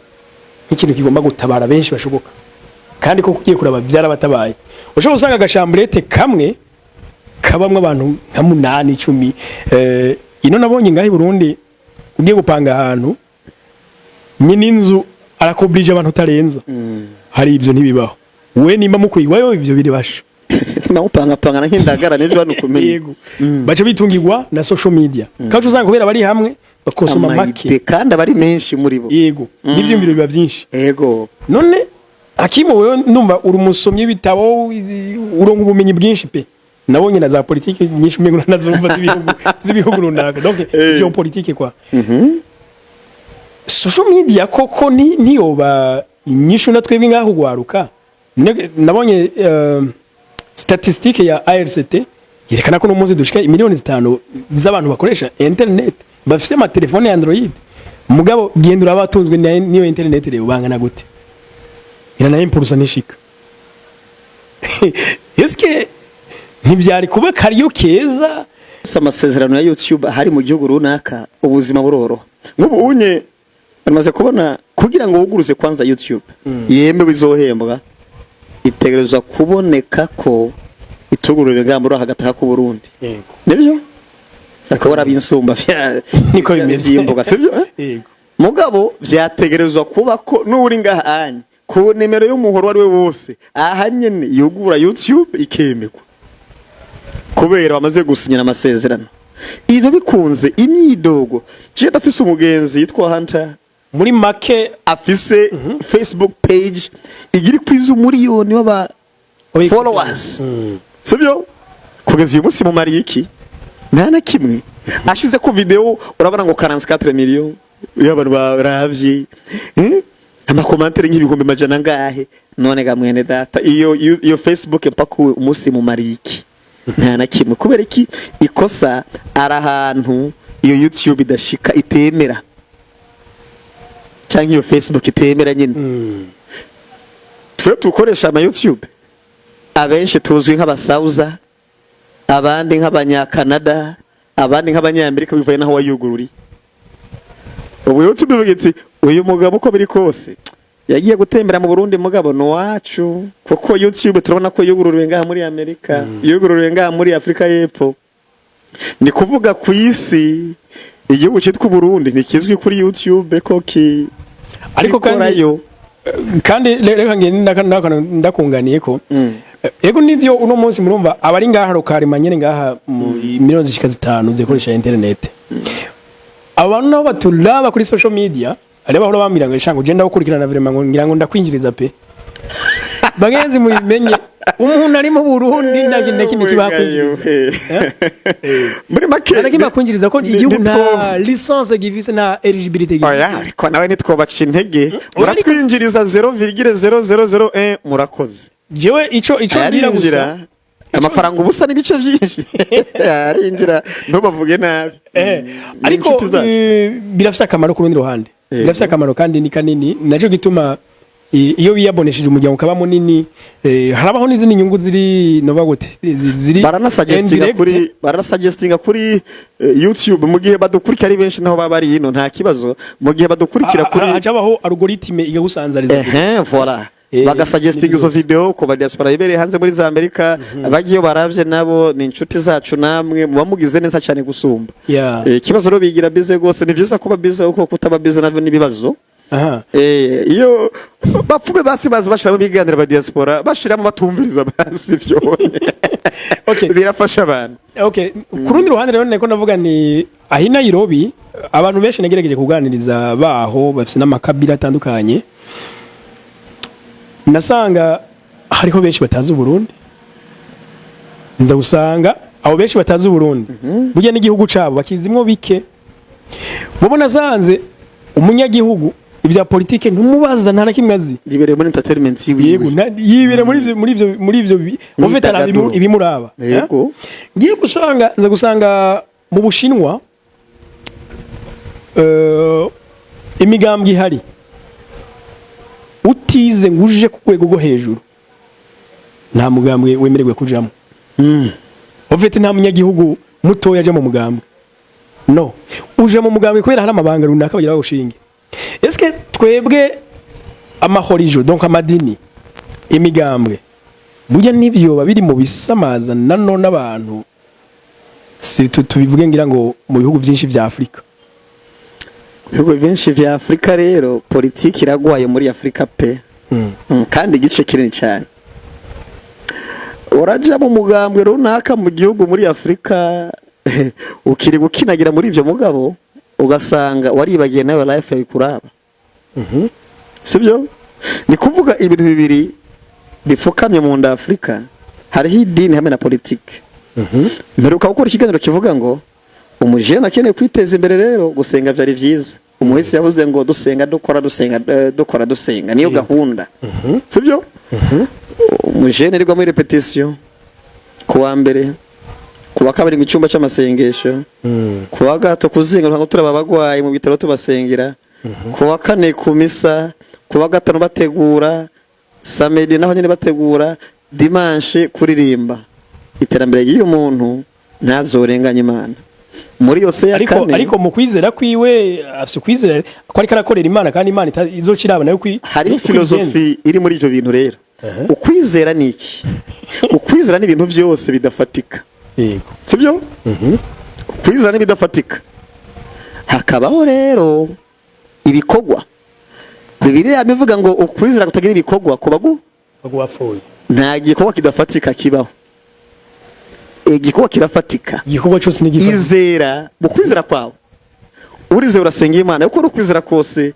nk'ikintu kigomba gutabara benshi bashoboka kandi ko kugiye kuraba byarabatabaye ushobora usanga agashamburete kamwe kabamwe abantu nka 8 10 ino nabonye ngahi Burundi ugiye gupanga ahantu nyine inzu arakobrije abantu tarenza hari ibyo ntibibaho we nimba mukuyigwayo ibyo biribasha nawupanga panga nk'indagara n'ejo hano kumenya bace bitungirwa na social media kacu usanga kubera bari hamwe bakosoma make kandi abari menshi muri bo yego n'ivyumviro biba byinshi yego none Hakimu wewe ndumva uri umusomyi w'ibitabo uronka ubumenyi bwinshi pe nabonye na za politike nyinshi umengo nazumva z'ibihugu runaka donc géopolitique quoi social media koko ntiyoba inyishu na twebwe ngaho gwaruka nabonye statistique ya ARCT yerekana ko no munsi dushika miliyoni 5 z'abantu bakoresha internet bafise ama telefone ya Android mugabo gendura abatunzwe niyo internet rero bangana gute irana impulsa nishika eske ntibyari kuba kariyo keza amasezerano ya YouTube hari mu gihugu runaka ubuzima buroro nk'ubu unye amaze kubona kugira ngo wuguruze kwanza YouTube yembe bizohembwa itegerezwa kuboneka ko itugurure ngambura hagataka ku Burundi nibyo akabora binsumba niko bimeze imboga sibyo yego mugabo vyategerezwa kuba ko nuri ngahanye ku nimero y'umuhoro wari we wose ahanyene yugura YouTube ikemekwa kubera bamaze gusinyana amasezerano ivyo bikunze imyidogo je ndafise umugenzi yitwa Hunter muri make afise Facebook page igiri kwiza umuriyoni w'aba followers sibyo kugeza uyu munsi mu mari iki nana kimwe ashize ku video urabona ngo 44 millions y'abantu baravye amakomantere nk'ibihumbi majana ngahe none ga mwene data iyo Facebook mpaka umunsi mu mari iki nana kimwe kubera iki ikosa ari ahantu iyo YouTube idashika itemera cyangwa iyo Facebook itemera nyine twe tukoresha ama YouTube abenshi tuzwi nk'abasauza abandi nk'abanyakanada abandi nk'abanyamerika bivuye naho wayugururi ubu YouTube bigitse uyu mugabo uko biri kose yagiye gutembera mu Burundi mugabo no wacu kuko YouTube turabona ko yugururiwe ngaha muri Amerika yugururiwe ngaha muri Afrika y'Epfo ni kuvuga ku isi igihugu cyitwa Burundi nikizwi kuri YouTube ko ki ariko kandi reka ndakunganiye ko ego nivyo uno munsi murumva abari ngaha rokari manyene ngaha mu miliyoni zishika 5 zikoresha internet abantu nabo batulaba kuri social media ari bahora bambira ngo shango je ndagukurikirana vraiment ngo ngira ngo ndakwinjiriza pe bagenzi mubimenye umuntu ari mu Burundi ndagenda kimwe kibakwinjiriza muri make ndagima kwinjiriza ko igihugu na licence givise na eligibility givise oya ariko nawe nitwobaca intege muratwinjiriza 0,0001 murakoze jewe ico ngira gusa amafaranga ubusa n'ibice byinshi arinjira ntubavuge nabi ariko birafise akamaro ku rundi ruhande birafise akamaro kandi ni kanini naco gituma iyo biyabonesheje umuryango kaba munini harabaho n'izindi nyungu ziri nova gute ziri baranasuggestinga kuri YouTube mu gihe badukurikira ari benshi naho baba ari ino nta kibazo mu gihe badukurikira kuri hajabaho algoritme igagusanzariza voilà bagasuggestinga izo video ko ba diaspora ibereye hanze muri za Amerika bagiye baravye nabo ni inshuti zacu namwe muba mugize neza cyane gusumba ikibazo ro bigira bize gose ni byiza kuba bize uko kutaba bize navyo nibibazo iyo bapfume basi bazi bashiramo biganira ba diaspora bashiramo batumviriza basi byo birafasha abantu kurundi ruhande rero niko navuga ni ahi Nairobi abantu benshi nagerageje kuganiriza baho bafite n'amakabila atandukanye nasanga hariho benshi batazi Burundi nza gusanga abo benshi batazi Burundi burya n'igihugu cabo bakizimwo bike mubona zanze umunyagihugu ibya politike ntumubaza nta nakimwazi yibereye muri entertainment yego yibere muri ivyo ofeta ibimuraba yego ngiye gusanga mu Bushinwa imigambwe ihari utize nguje ku kwego go hejuru nta mugambwe wemererwe kujamo ofeta nta munyagihugu mutoya aje mu mugambwe no uje mu mugambwe kubera hari amabanga runaka bagira bagushinge eske twebwe amahorijo donc amadini imigambwe burya nivyo babiri mu bisamaza nano n'abantu si tubivuge ngira ngo mu bihugu byinshi vya Afrika ibihugu byinshi vya Afrika rero politiki iragwaye muri Afrika pe kandi igice kinini cyane uraja mu mugambwe runaka mu gihugu muri Afrika ukiri gukinagira muri ivyo mugabo ugasanga waribagiye nawe life yabikuraba. Sibyo? Ni kuvuga ibintu bibiri bifukamye mu nda Afrika, hariho idini hamwe na politike. Mperuka gukora ikiganiro kivuga ngo umujene akeneye kwiteza imbere, rero gusenga byari byiza. Umuhisi yavuze ngo dusenga dusenga niyo gahunda. Sibyo? Umujene rigwa muri repetition, kuwa mbere, kuwa kabiri mu cyumba cy'amasengesho, kuwa gatatu kuzinga ntabwo turaba abagwayi mu bitaro tubasengera, kuwa kane ku misa, kuwa gatanu bategura, samedi naho nyine bategura, dimanche kuririmba. Iterambere y'uyu muntu ntazorenganya Imana. Muri yose ya kane ariko mu kwizera kwiwe afite kwizera ko ari karakorera Imana, kandi Imana izociraba nayo hari filosofi iri muri ivyo bintu rero. Ukwizera ni iki? Ukwizera ni ibintu byose bidafatika. Yego. Sibyo? Ukwizera ni bidafatika. Hakabaho rero ibikorwa. Bibiliya yavuga ngo ukwizera kutagira ibikorwa kubagu bagwapfuye. Nta gikorwa kidafatika kibaho. Igikorwa kirafatika. Igikorwa cyose ni gifatika. Izera, ukwizera kwawe. Urize urasenga Imana, uko ukwizera kose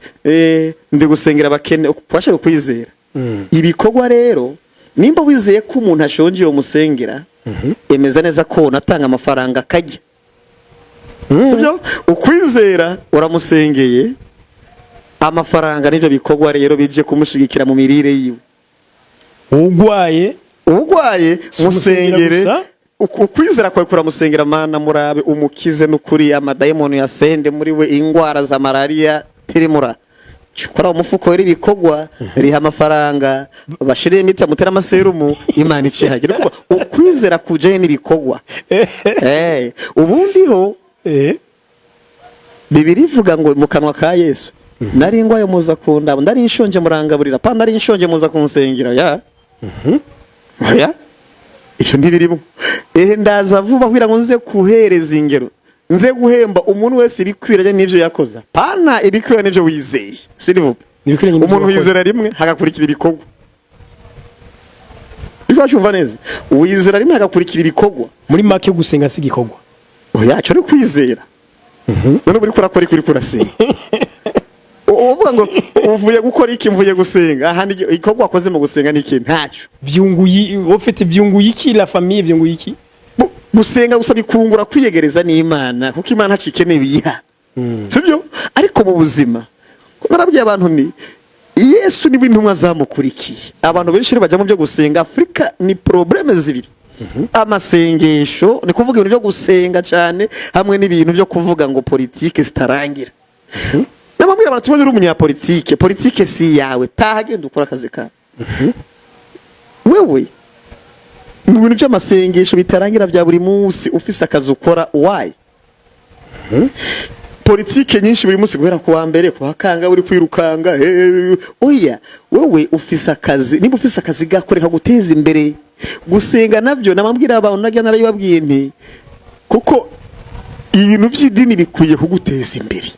ndi gusengera abakene, kwasha ukwizera. Ibikorwa rero, nimba wizeye ko umuntu ashonje yo musengera, emeza neza ko natanga amafaranga kajya. Sibyo? Ukwizera uramusengeye, amafaranga n'ibyo bikorwa rero bije kumushigikira mu mirire yiwe. Ugwaye musengere. Ukwizera kwawe kuramusengera, Mana murabe umukize n'ukuri amadayimoni yasende muri we, ingwara za malaria tirimura. Chukura umufuko w'iri bikorwa riha amafaranga, bashire imiti amutera amaserumu, Imana icihagira. Kuko ukwizera kuje n'ibikorwa. Ubundi ho Bibiri ivuga ngo mu kanwa ka Yesu, nari ingwaye muza kundaba, ndari inshonje murangaburira, pa nari inshonje muza kunsengera ya. Ya icyo ndibirimo. Ndaza vuba kugira ngo nze kuhereza ingero, nze guhemba umuntu wese ibikwiranye n'ivyo yakoza, pana ibikwiranye n'ivyo wizeye. Sirivuga umuntu wizera rimwe hagakurikira ibikorwa. Ijo cyumva neza, wizera rimwe hagakurikira ibikorwa. Muri make gusenga si gikorwa. Oya cyo kwizera. None buri kurakora kuri kurasenga. Uvuga ngo uvuye gukora iki? Mvuye gusenga. Ahandi ikorwa akoze mu gusenga niki? Ntacyo. Vyunguyi ufite vyunguyi iki la famille vyunguyi iki? Gusenga gusaba ikungura kwiyegereza n'Imana, kuko Imana hacikeneye biha. Sibyo? Ariko mu buzima narabwiye abantu ni Yesu ni bintu mwazamukurikiye. Abantu benshi bajya mu byo gusenga. Afrika ni probleme zibiri. Amasengesho ni kuvuga ibintu byo gusenga cyane, hamwe n'ibintu byo kuvuga ngo politike zitarangira. Namabwira abantu tubone uri umunyapolitike, politike si yawe, taha genda ukora akazi kawe. Wewe mu bintu by'amasengesho bitarangira bya buri munsi ufise akazi ukora, why? Politike nyinshi buri munsi guhera ku wa mbere ku hakanga uri kwirukanga. Oya, wewe ufise akazi, niba ufise akazi gakoreka guteza imbere. Gusenga nabyo namabwira abantu najya narayibabwiye nti kuko ibintu by'idini bikwiye kuguteza imbere.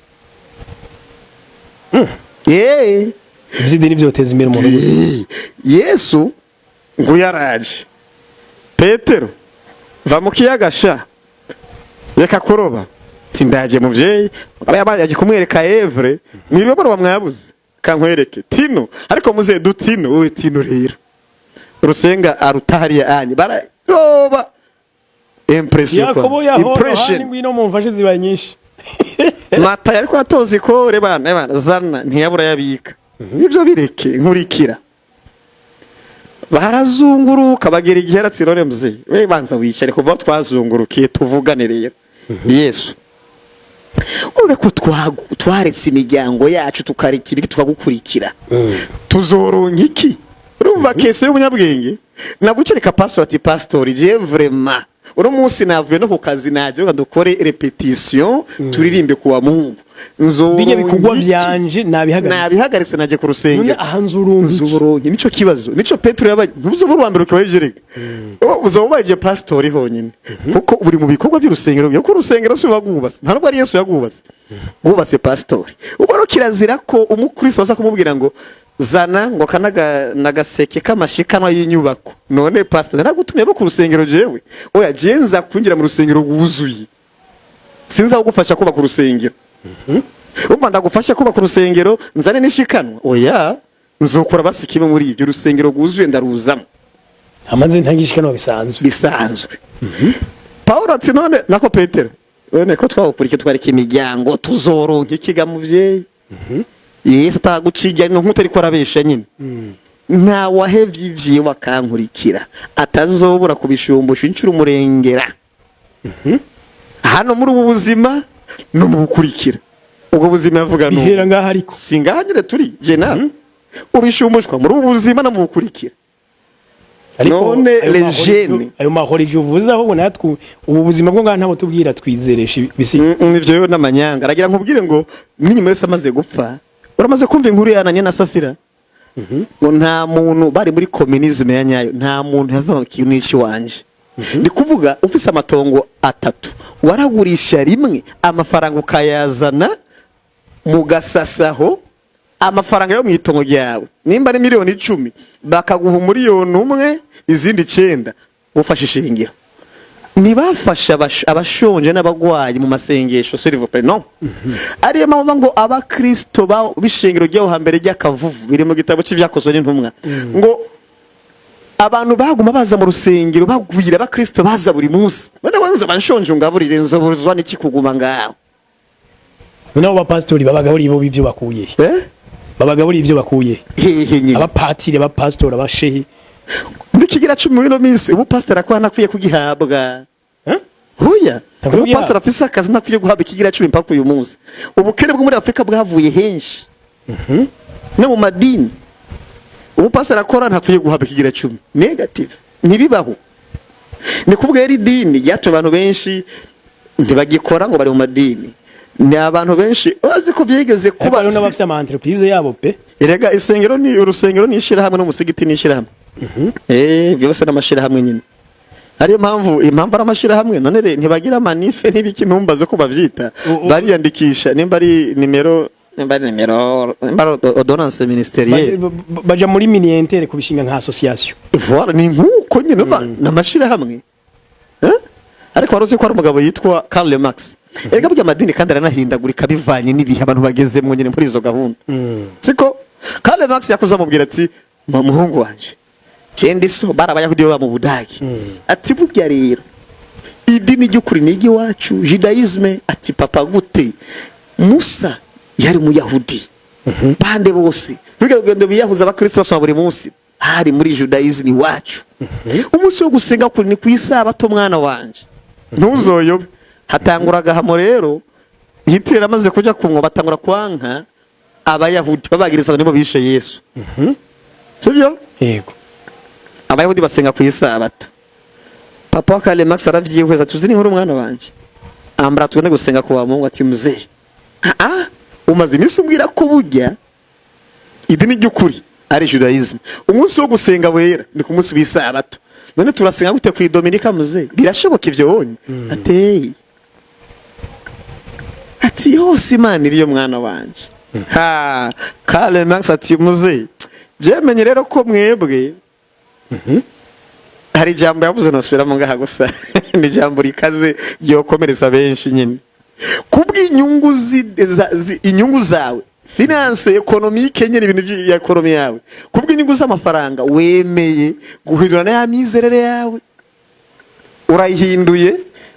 Iby'idini byoteza imbere umuntu. Yesu ngo yaraje, Petero va mu kiyaga sha reka kuroba, tindaje muvyeyi abayaje kumwereka Evre mwiriwe baro bamwabuze kankwereke Tino, ariko muze dutino we Tino rero rusenga arutahariye anye bararoba. Impression impression ngwino mumfashe zibaye nyinshi. Mata yariko atozi ko rebana zana ntiyabura yabika. Ibyo bireke nkurikira. Barazunguruka bagera igihe ratsirore muze. We banza wicare kuva twazungurukiye tuvuganireye. Yesu. Ube ko twaretse imiryango yacu tukarikira tukagukurikira. Tuzoronka iki? Urumva kese y'umunyabwenge nagucereka pastor ati pastor je vraiment uno munsi navuye no ku kazi naje ngo dukore repetition turirimbe kuwa Mungu bige bikugwa byanje nabihagaritse naje ku rusengero ahanzuronki nico kibazo nico Petro yabaye ntuzobura wa mbere ukibajerega uzobaje pastor honyine kuko uri mu bikorwa by'urusengero byo ku rusengero so bagubase nta nubwo ari Yesu yagubase gubase pastor ubaro kirazira ko umukristo aza kumubwira ngo zana ngo kanaga nagaseke kamashikano y'inyubako none pastor naragutumye bo ku rusengero jewe oya jenza kwinjira mu rusengero guzuye sinza kugufasha kuba ku rusengero umva ndagufasha kuba ku rusengero nzane nishikanwa oya nzokora basikime muri ibyo rusengero guzuye ndaruzamo amaze ntangishikanwa bisanzwe Paulo ati none nako Petero wene ko twawukurike twarika imiryango tuzoronka ikiga muvyeyi Yesu ataguciga no nkutari ko arabesha nyine nta wahevye ivyi wakankurikira atazobura kubishumbusha incuro umurengera hano muri ubu buzima no mu bukurikira ubwo buzima yavuga no bihera ngaho ariko singahanyire turi je na ubishumushwa muri ubu buzima no mu bukurikira none legene ayo mahoro ijuvuza aho natwe ubu buzima bwo ngaho ntabo tubwira twizeresha bisi nivyo n'amanyanga aragira nkubwire ngo n'inyuma yose amaze gupfa uramaze kumva inkuru yananye na Safira ngo nta muntu bari muri communisme ya nyayo nta muntu yava kintu ici wanje ndi kuvuga ufise amatongo 3 waragurisha rimwe amafaranga ukayazana mu gasasaho amafaranga yo mwitongo ryawe nimba ari miliyoni 10 bakaguha miliyoni 1 izindi 9 gufasha ishingiro nibafasha abashonje n'abagwayi mu masengesho s'il no ariyo mpamvu ngo abakristo bishingiro ryaho hambere ry'akavuvu biri mu gitabo cy'ibyakozwe n'intumwa ngo abantu baguma baza mu rusengero bagwira abakristo baza buri munsi bane wanza banshonje ngaburire nzobuzwa n'iki kuguma ngaho nabo bapastori babagaburi bo bivyo bakuye babagaburi ivyo bakuye hehe abapatire abapastori abashehi nikigira 10 wino minsi ubu pastor akwana nakwiye kugihabwa huya ubu pastor afisa akazi nakwiye guhabwa ikigira 10 mpaka uyu munsi ubukene bwo muri Afrika bwavuye henshi no mu madini ubu pastor akora ntakwiye guhabwa ikigira 10 negative ntibibaho ni kuvuga yari dini yato abantu benshi ntibagikora ngo bari mu madini ni abantu benshi bazi ko byigeze kuba no bafite ama entreprise yabo pe erega isengero ni urusengero nishira hamwe no musigiti nishira hamwe byose n'amashira hamwe nyine ariyo mpamvu ari amashira hamwe none ntibagira manife n'ibiki ntumbaze ko bavyita bariyandikisha nimba ari nimero ordonnance ministérielle baja muri minientere kubishinga nka association voilà ni nkuko nyine n'amashira hamwe ariko waroze ko ari umugabo yitwa Karl Marx erega burya amadini kandi aranahindagurika bivanye n'ibihe abantu bagezemwe nyine muri izo gahunda siko Karl Marx yakuza mubwira ati muhungu wanje cendiso barabayahudi baba mu Budagi ati burya rero idini ry'ukuri nigi wacu judaisme ati papa gute Musa yari mu Yahudi bande bose bigagende biyahuza abakristo basoma buri munsi hari muri judaisme wacu umunsi wo gusenga kuri ni kwisabato mwana wanje ntuzoyobe hatanguraga hamo rero Hitler amaze kuja kungo batangura kwanka abayahudi babagiriza nibo bishe Yesu sibyo yego abayahudi basenga ku isabato papa wa Karl Marx aravyihweza tuzi ni nkuru mwana wanje ambra tugende gusenga ku bamungu ati muzee umaze iminsi umbwira ko burya idini ry'ukuri ari judaisme umunsi wo gusenga wera ni ku munsi w'isabato none turasenga gute ku Dominika muzee birashoboka ivyo wonye ati yose Imana iriyo mwana wanje Karl Marx ati muzee je menye rero ko mwebwe hari jambo yavuze nosubiramo ngaha gusa ni jambo rikaze yokomereza benshi nyine kubw'inyungu inyungu zawe finance economique nyine ibintu bya economy yawe kubw'inyungu z'amafaranga wemeye guhindurana ya mizerere yawe urayihinduye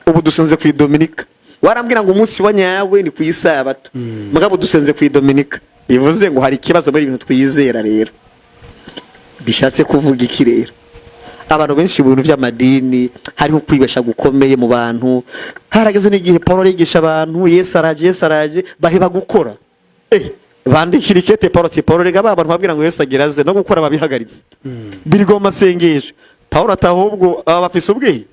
ubu dusenze ku Dominika warambwira ngo umunsi wa nyawe ni ku isabato mugabo dusenze ku Dominika bivuze ngo hari kibazo muri ibintu twizera rero bishatse kuvuga iki rero abantu benshi mu bintu by'amadini hariho kwibesha gukomeye mu bantu harageze n'igihe Paulo yigisha abantu Yesu araje baheba gukora bandikira ikete Paulo rega abantu babwira ngo Yesu agiraze no gukora babihagaritse birigo masengesho Paulo atahubwo abafise ubwenge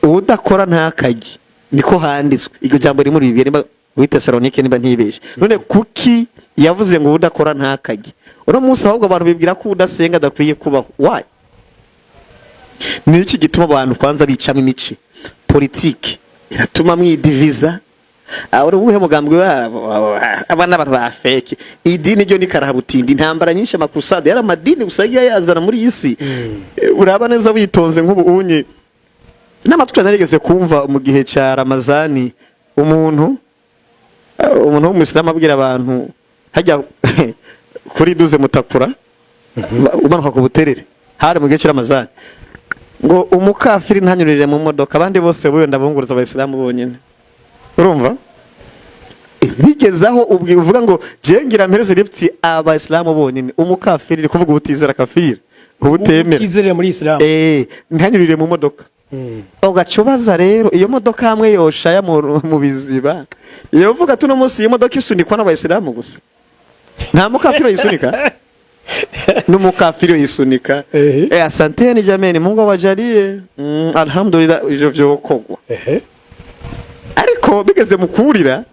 udakora ntakagi niko handitswe iryo jambo ri muri Bibiliya muri Tesalonike niba ntibeshe none kuki yavuze ngo udakora ntakagi uno munsi ahubwo abantu bibwira ko udasenga adakwiye kubaho why ni iki gituma abantu kwanza bicamo imici politiki iratuma mwidiviza uri ubuhe mugambwe abana abantu ba fake idini ryo ni karahabutindi intambara nyinshi amakusade yari amadini gusagiye yazana muri isi uraba neza witonze nk'ubunye n'amatwi narigeze kumva mu gihe cya Ramazani umuntu umuntu w'umusilamu abwira abantu hajya kuri duze mutakura umanuka ku buterere hari mu gihe cy'Ramazani ngo umukafiri ntanyurire mu modoka abandi bose wenda bunguruza abayisilamu bonyine. Urumva bigezaho uvuga ngo jengira mpereze lift abayisilamu bonyine, umukafiri uri kuvuga ubutizera kafiri ubutemera ukizerera muri Islam ntanyurire mu modoka. Ugacubaza rero iyo modoka hamwe yoshaya mu biziba iyo uvuga tuno munsi iyo modoka isunikwa n'abayisilamu gusa nta mukafiri yisunika n'umukafiri yisunika. Asante ni jameni Mungu wajalie alhamdulillah ivyo vyokogwa. Ariko bigeze mukurira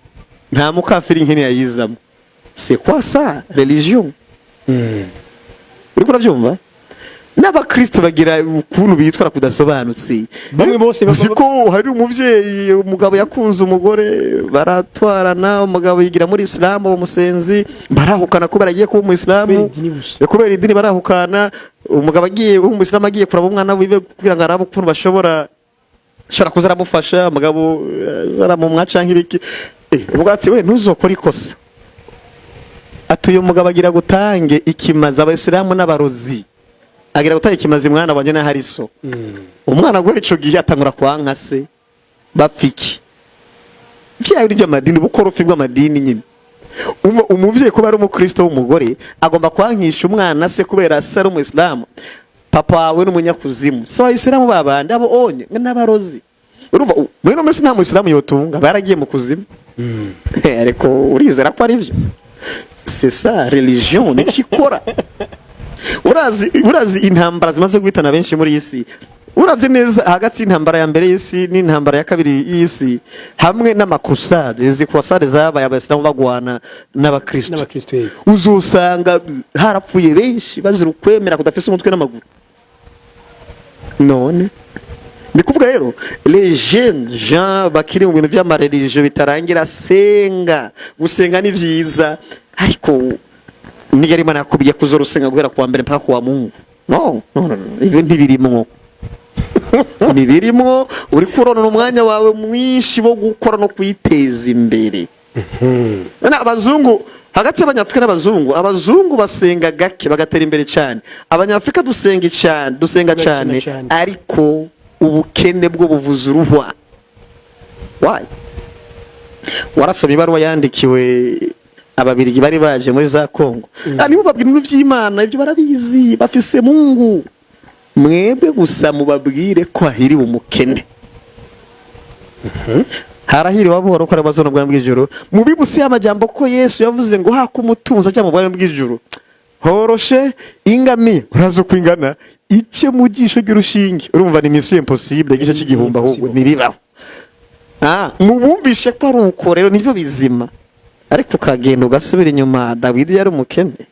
nta mukafiri nkene yayizamo. C'est quoi ça religion? Uriko uravyumva n'abakristo bagira ukuntu bitwara kudasobanutse. Bamwe bose ko hari umuvyeyi umugabo yakunze umugore baratwarana, umugabo yigira muri Islam umusenzi barahukana kubera agiye kuba umuislamu kubera idini barahukana. Umugabo agiye umuislamu agiye kuraba umwana wiwe kugira ngo arabe ukuntu bashobora kuzaramufasha, umugabo zaramumwa canke ibiki. Ubwatsi we ntuzokora ikosa atuye umugabo agira gutange ikimaza abayisilamu n'abarozi agira gutaye ikimazi mwana wanje na hariso. Umwana gwere ico gihe atangura kwanka se bapfiki cyayo ryo madini bukorofi bw'amadini nyine. Umuvye ko bari umukristo w'umugore agomba kwankisha umwana se kubera asara umuislamu. Papa wawe n'umunyakuzimu so abayisilamu babandi abo onye n'abarozi. Urumva muri no mesi nta muislamu yotunga baragiye mu kuzimu. Ariko urizera ko ari byo? C'est ça religion ni chikora. Urazi intambara zimaze guhitana benshi muri isi. Uravye neza hagati y'intambara ya mbere y'isi n'intambara ya kabiri y'isi hamwe n'amakrusade, izi krusade zabaye abayisilamu bagwana n'abakristo. Uzosanga harapfuye benshi bazira ukwemera kudafise umutwe n'amaguru. None ndikuvuga rero les jeunes gens bakiri mu bintu by'amareligion bitarangira gusenga ni vyiza, ariko nigari Imana yakubiye kuzorusenga guhera kuwa mbere mpaka kuwa Mungu. No ivyo ntibirimwo nibirimwo uri kurona umwanya wawe mwinshi wo gukora no kwiteza imbere. Abazungu hagati y'Abanyafrika n'Abazungu basenga gake bagatera imbere cyane. Abanyafrika dusenga cyane ariko ubukene bwo buvuza uruhwa. Why? Warasomye ibaruwa yandikiwe ababirigi bari baje muri za Kongo. Nibo babwira ibintu by'Imana ibyo barabizi bafise Mungu. Mwebwe gusa mubabwire ko ahiri umukene. Harahiri waboro ko abazono bwa mbwijuru mubibuse amajambo ko Yesu yavuze ngo hakumutunza cyangwa bwa mbwijuru horoshe ingami urazo kwingana icyo mugisho girushinge. Urumva ni mission impossible igice cy'igihumba ahubwo niribaho. Mubumvishe ko ari uko rero nivyo bizima, ariko kagenda ugasubira inyuma. Dawidi yari umukene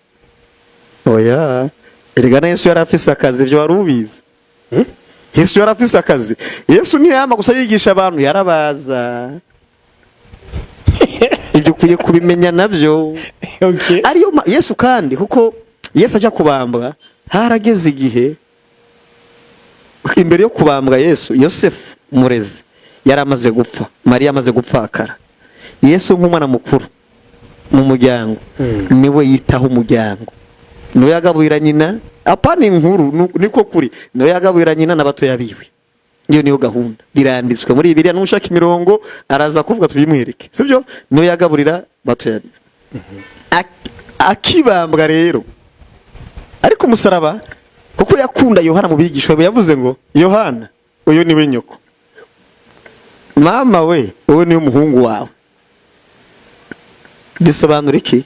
oya erigana Yesu yari afise akazi byo warubizi. Yesu yari afise akazi. Yesu ntiyama gusa yigisha abantu yarabaza. Ibyo kuye kubimenya navyo. Ariyo Yesu kandi kuko Yesu ajya kubambwa harageze igihe imbere yo kubambwa Yesu Yosefu umurezi yari amaze gupfa, Mariya amaze gupfakara. Yesu nk'umwana mukuru mu muryango niwe yitaho umuryango, niwe yagaburira nyina. Apana inkuru niko kuri niwe yagaburira nyina n'abatoya biwe. Iyo niyo gahunda biranditswe muri Bibiliya. N'ushaka imirongo araza kuvuga tubimwereke, sibyo? Niwe yagaburira batoya biwe. Akibambwa rero ariko umusaraba kuko yakunda Yohana mu bigisho be yavuze ngo Yohana uyu niwe nyoko, mama we uwo niwe umuhungu wawe. Bisobanura iki?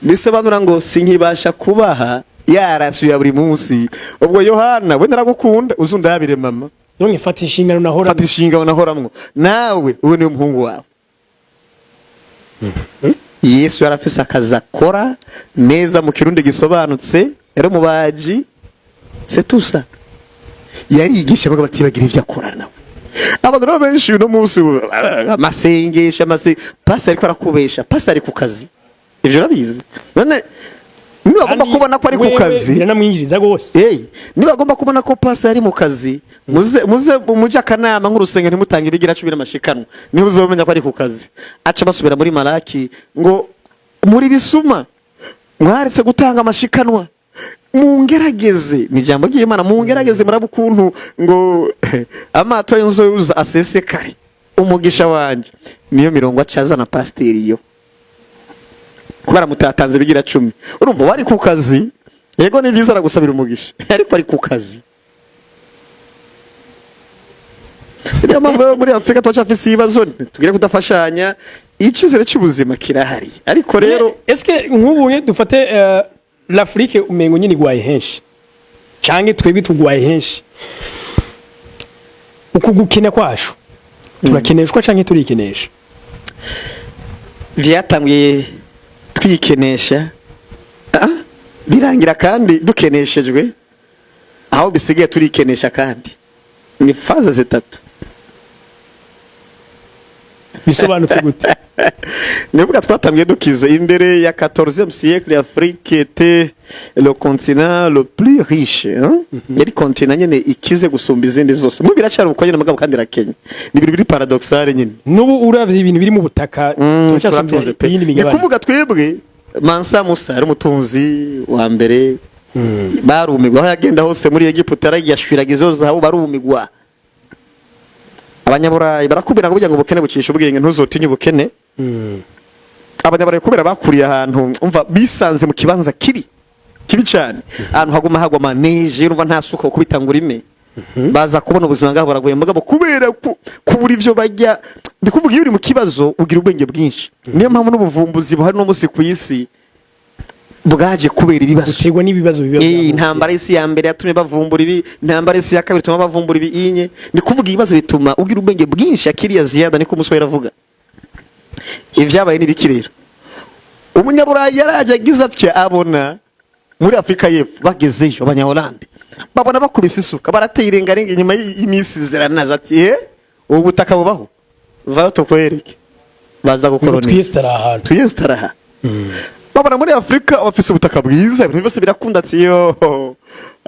Bisobanura ngo sinkibasha kubaha yarasu ya buri munsi. Ubwo Yohana we naragukunda uzundabire mama none fata inshingano nahoramwo nawe uwo niwe umuhungu wawe. Yesu yarafise akazi akora neza mu kirundi gisobanutse yari umubaji. C'est tout ça. Yarigisha baga batibagira ivyo akora nawe. Abantu benshi no munsi amasengesha pastor ariko arakubesha, pastor ari ku kazi. Ivyo rabizi. None nibagomba kubona ko ari ku kazi biranamwinjiriza gose nibagomba kubona ko pasi ari mu kazi muze muje akanama nk'urusenge ntimutange ibigira 10 n'amashikanwa niho uzomenya ko ari ku kazi aca basubira muri Malaki ngo muri bisuma mwaretse gutanga amashikanwa mungerageze ni jambo ry'Imana mungerageze murabukuntu ngo amato y'inzoza asesekare umugisha wanje niyo mirongo acaza na pasiteri yo kubara mutatanze bigira 10 urumva wari ku kazi yego ni byiza aragusabira umugisha ariko ari ku kazi niyo mpamvu muri Afrika twacafise ibibazo tugire kudafashanya icizere cy'ubuzima kirahari ariko rero eske nk'ubuye dufate l'Afrique umengo nyine gwaye henshi canke twebwe tugwaye henshi ukugukina kwasho turakeneshwa canke turikenesha vyatangiye twikenesha birangira kandi dukeneshejwe aho bisigaye turikenesha kandi ni faze zitatu bisobanutse gute nibuka twatangiye dukize imbere ya 14e siècle l'Afrique était le continent le plus riche yari continent nyene ikize gusumba izindi zose mu biracari uko nyene mugabo kandi rakenya ni biri paradoxal nyene nubu uravye ibintu biri mu butaka turacyasunze pe ni kuvuga twebwe Mansa Musa ari umutunzi wa mbere barumigwa aho yagenda hose muri Egiputa yaragiyashwiragizo zaho barumigwa abanyaburayi barakubira ngo burya ngo ubukene bucisha ubwenge ntuzotinye ubukene abanyaburayi kubera bakuriye ahantu umva bisanze mu kibanza kibi cyane ahantu haguma hagwa maneje urumva nta suko kubitangura ime baza kubona ubuzima bwabo buragoye mugabo kubera kubura ivyo bajya ndikuvuga iyo uri mu kibazo ugira ubwenge bwinshi niyo mpamvu n'ubuvumbuzi buhari no musi ku isi bwaje kubera ibibazo utegwa n'ibibazo intambara isi ya mbere yatumye bavumbura ibi intambara isi ya kabiri tuma bavumbura ibi inye ni kuvuga ibibazo bituma ugira ubwenge bwinshi akiriya ziyada niko umusore aravuga ivyabaye n'ibikirero umunyaburayi yaraje agize atya abona muri Afrika y'Epfo bagezeyo abanya-Hollande babona bakubise isuka barateye irengarenga inyuma y'imisi ziranaza ati ubutaka bubaho vayo tokwereke baza gukoloniza tuyestara babona muri Afrika bafise ubutaka bwiza ibintu byose birakunda ati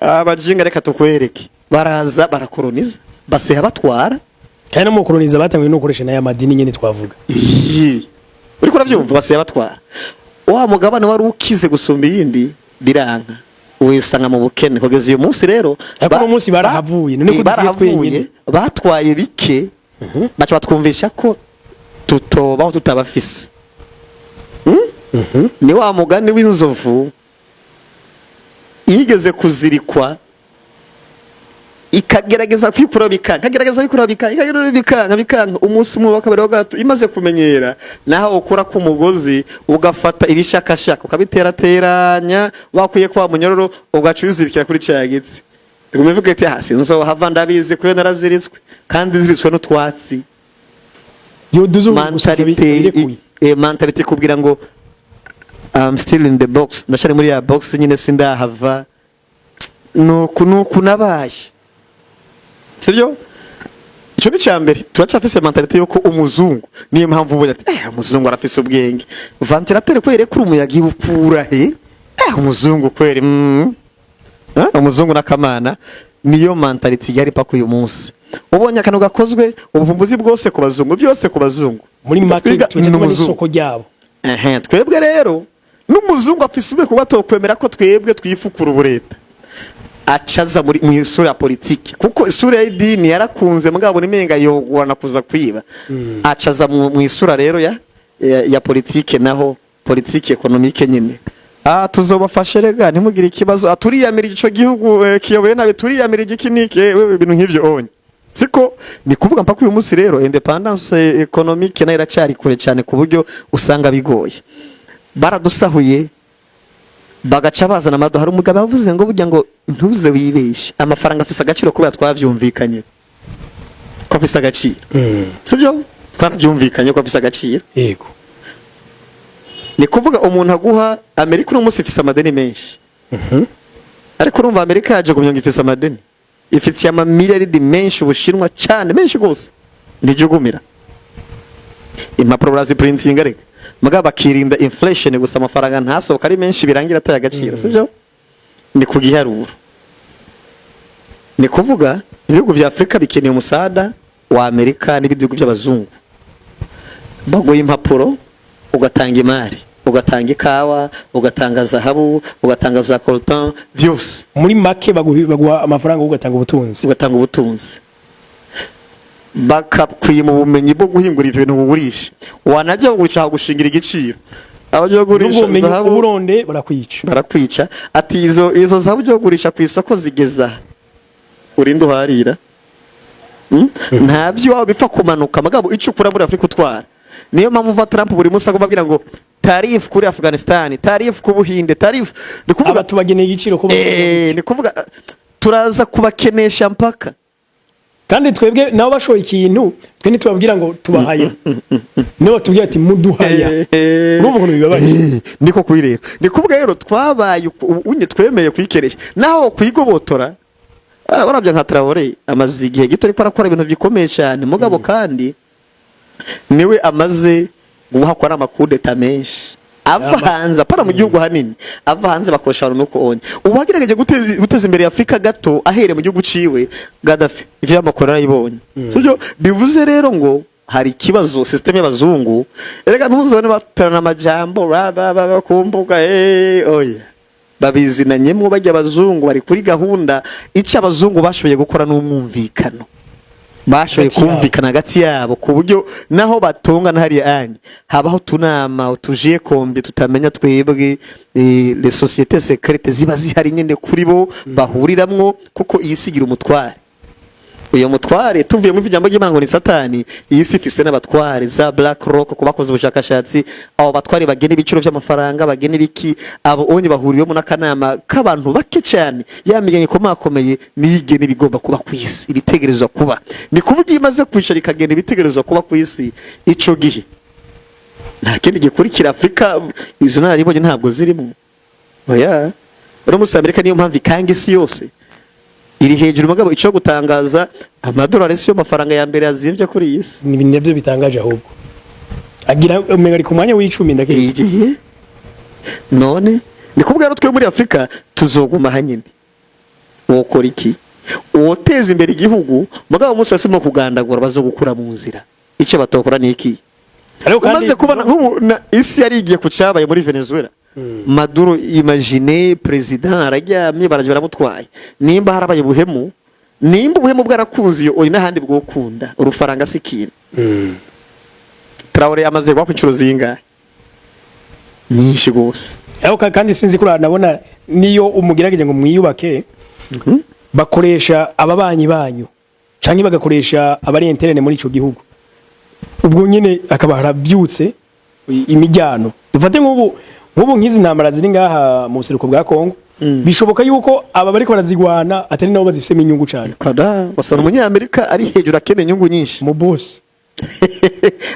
abajinga reka tokwereke baraza barakoloniza baseha batwara kandi mu koloniza batangiye no gukoresha n'aya madini nyene twavuga uri kuravyumva baseha batwara wa mugabane wari ukize gusumba yindi biranka wisanga mu bukene kugeza uyu munsi rero ariko umunsi barahavuye none barahavuye batwaye bike baca batwumvisha ko tutobaho tutabafise ni wa mugani w'inzovu yigeze kuzirikwa ikagerageza kwikura bikanga umunsi umwe bakabera bagato imaze kumenyera naho ukura ku mugozi ugafata ibishakashaka ukabiterateranya wakuye kwa munyororo ugacuzirikira kuri cyagitse umevuga ati hasi nzo hava ndabizi ko naraziritswe kandi ziritswe n'utwatsi mentality kubwira ngo I'm still in the box ndashari muri ya box nyine sindahava nuku nabaye sibyo icyo ni cyambere turacafise mentality yuko umuzungu niyo mpamvu ubona ati umuzungu arafise ubwenge ventilateur kwere kuri umuyaga ukura he umuzungu kwere umuzungu nakamana niyo mentality yari pako uyu munsi ubonye akano gakozwe ubuvumbuzi bwose ku bazungu byose ku bazungu muri market tujye isoko ryabo twebwe rero n'umuzungu afise ubwe kuba tokwemera ko twebwe twifukura ubureta acaza mu isura ya politiki kuko isura ya idini yarakunze mugabo nimenga yogwana kuza kwiba acaza mu isura rero ya politiki naho politiki ekonomike nyine tuzobafashe rega ntimugire ikibazo aturiyamira ico gihugu kiyoboye nabe turiyamira igikinike ibintu nk'ivyo onye siko ni kuvuga mpaka uyu munsi rero independence economique nayo iracyari kure cyane ku buryo usanga bigoye baradusahuye bagaca bazana amado hari umugabo yavuze ngo burya ngo ntuze wibeshe amafaranga afise agaciro kubera twavyumvikanye ko afise agaciro sibyo twaravyumvikanye ko afise agaciro yego ni kuvuga umuntu aguha Amerika no munsi ifise amadeni menshi ariko urumva Amerika yaje gumyonga ifise amadeni ifite amamiliyaridi menshi ubushinwa cyane menshi gose nijugumira impapuro braziprinting ariko mugabo bakirinda inflation gusa amafaranga ntasohoka ari menshi birangira ataye agaciro sibyo ni ku giharuro ni kuvuga ibihugu vya Afrika bikeneye umusada wa Amerika n'ibihugu by'abazungu bagoye impapuro ugatanga imari ugatanga ikawa ugatanga zahabu ugatanga za coltan vyose muri make baguha amafaranga ugatanga ubutunzi bakakwima ubumenyi bwo guhingura ibintu bugurisha wanajya kugurisha gushingira igiciro abaje gurisha zahabu uburonde barakwica ati izo zahabu byo gurisha ku isoko zigeza urinde uharira ntavyo bifa kumanuka magabo icukura muri Afrika utwara niyo mpamvu Trump buri munsi agomba ngo tarifu kuri Afghanistan tarifu ku Buhinde tarifu ni kuvuga tubageneye igiciro ko ni kuvuga turaza kubakenesha mpaka kandi twebwe nabo bashoye ikintu twe nitubabwira ngo tubahaya niba tubwira ati muduhaya urumva ukuntu bibabaje niko kwirera ni kuvuga rero twabaye unye twemeye kwikeresha naho kwigobotora barabya nka Traoré amaze igihe gito ariko arakora ibintu bikomeye cyane mugabo kandi niwe amaze guhakwa n'amakudeta menshi ava hanze apara mu gihugu hanini ava hanze bakosha nuko onye ubagerageje guteza imbere Afrika gato ahere mu gihugu ciwe Gaddafi ivyo amakorera yibonye sibyo bivuze rero ngo hari kibazo system y'abazungu erega ntuzone batarana amajambo baba kumbuga oya babizinanyemo bajya abazungu bari kuri gahunda ica abazungu bashoboye gukora n'umwumvikano bashoboye kumvikana hagati yabo ku buryo naho batongana hari anye habaho tunama utujiye kombe tutamenya twebwe les sociétés secrètes ziba zihari nyine kuri bo bahuriramwo kuko iyisigira umutware uyo mutware tuvuye mu ijambo ry'Imana ni Satani iyisi ifise n'abatware za Black Rock kubakoze ubushakashatsi abo batware bagene ibiciro by'amafaranga bagene biki abo onye bahuriwemo n'akanama k'abantu bake cyane yamenye ko makomeye nigene bigomba kuba kwisi ibitegerezwa kuba ni kuvuga imaze kwicara ikagenda ibitegerezwa kuba kwisi ico gihe nta kindi gikurikira Afrika izo naribonye ntabwo zirimo oya uri muri Amerika niyo mpamvu ikanga isi yose iri hejuru mugabo ico gutangaza amadolari yo mafaranga ya mbere yazimvye kuri yisi ni nabyo bitangaje ahubwo agira umega ari ku mwanya w'10 ndakiye none ni kuvuga rero twe muri Afrika tuzoguma hanyine wokora iki woteza imbere igihugu mugabo umunsi wasimo kugandagura bazogukura mu nzira ico batokora ni iki umaze kubona nk'ubu isi yari igiye ku cyabaye muri Venezuela Maduro imagine president araryamye baraje baramutwaye nimba harabaye buhemu nimba ubuhemu bwarakunze iyo n'ahandi bwokunda urufaranga sikira Traoré amaze gwa ku cyuro zinga nyinshi gose aho kandi sinzi kuri nabona niyo umugerageje ngo mwiyubake bakoresha ababanyi banyu canke bagakoresha abari interene muri ico gihugu ubwo nyine akaba harabyutse imijyano dufate nk'ubu nk'izi ntambara ziri ngaha mu buseruko bwa Kongo bishoboka yuko aba bariko barazigwana atari nabo bazifisemo inyungu cyane kada basana umunyamerika ari hejuru akene inyungu nyinshi mu boss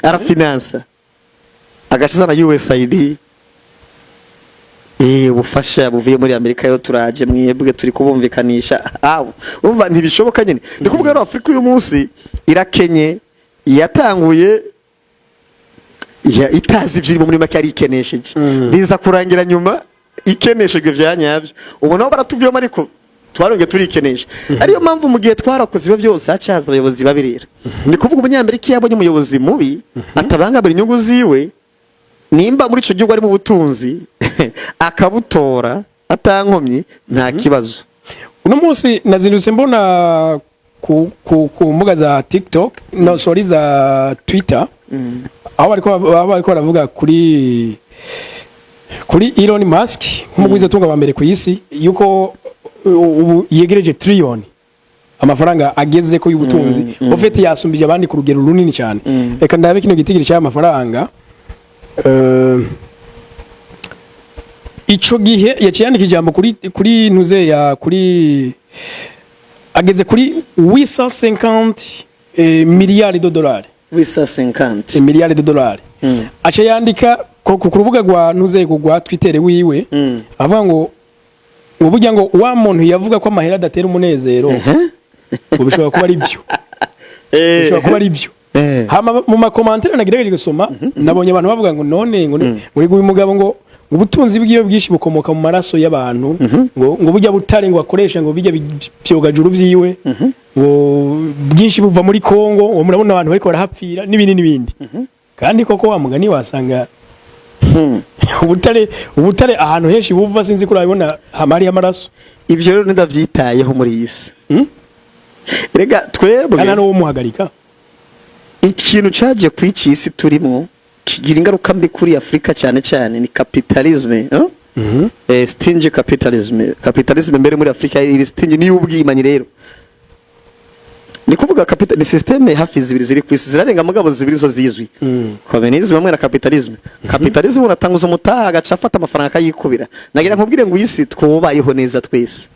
arafinansa agashiza na USAID ubufasha buvuye muri Amerika yo turaje mwebwe turi kubumvikanisha umva ntibishoboka nyine ndi kuvuga rero Afrika uyu munsi irakenye yatanguye itazi vyiri muri make ari ikenesheje biza kurangira nyuma ikenesheje vyanyavyo ubu nabo baratuviyemo ariko twaronge turikenesha ariyo mpamvu mu gihe twarakoze byose hacaza abayobozi babirira ni kuvuga umunyamerika yabonye umuyobozi mubi atabangabira inyungu ziwe nimba muri ico gihugu ari mu butunzi akabutora atankomye nta kibazo uno munsi nazindutse mbona ku mbuga za TikTok no sorry za Twitter aho bariko baravuga kuri Elon Musk nk'umugwiza tunga wa mbere ku isi yuko ubu yegereje trillion amafaranga ageze ko y'ubutunzi ofete yasumbije abandi ku rugero runini cyane reka ndabe kino gitigiri cya amafaranga ico gihe yaciyandika ijambo kuri ntuze ya kuri ageze kuri 850 miliyari $. 850 miliyari $. Acha yandika ku rubuga rwa ntuze rwa Twitter wiwe avuga ngo burya ngo wa muntu yavuga ko amahera adatera umunezero ubishobora kuba ari byo bishobora kuba ari byo hama mu makomantere nagerageje gusoma nabonye abantu bavuga ngo none ngo uyu mugabo ngo ubutunzi bw'iyo bwishi bukomoka mu maraso y'abantu ngo bujya butare ngo akoresha ngo bijya byogajuru vyiwe ngo bwinshi buva muri Kongo ngo murabona abantu bariko barahapfira n'ibindi kandi koko wa mugani wasanga ubutare ahantu henshi buva sinzi ko urabibona hamari y'amaraso ivyo rero ndavyitayeho muri isi rega twebwe kana no muhagarika ikintu caje kwici isi turimo kigira ingaruka mbi kuri Afrika cyane cyane ni capitalisme stingy capitalism mbere muri Afrika iri stingy ni ubwimanyi rero ni kuvuga capital ni systeme hafi zibiri ziri kwisi zirarenga mugabo zibiri zo zizwi communism hamwe na capitalism unatanguza umutaha agacafata amafaranga akayikubira nagira nkubwire ngo isi twubayeho neza twese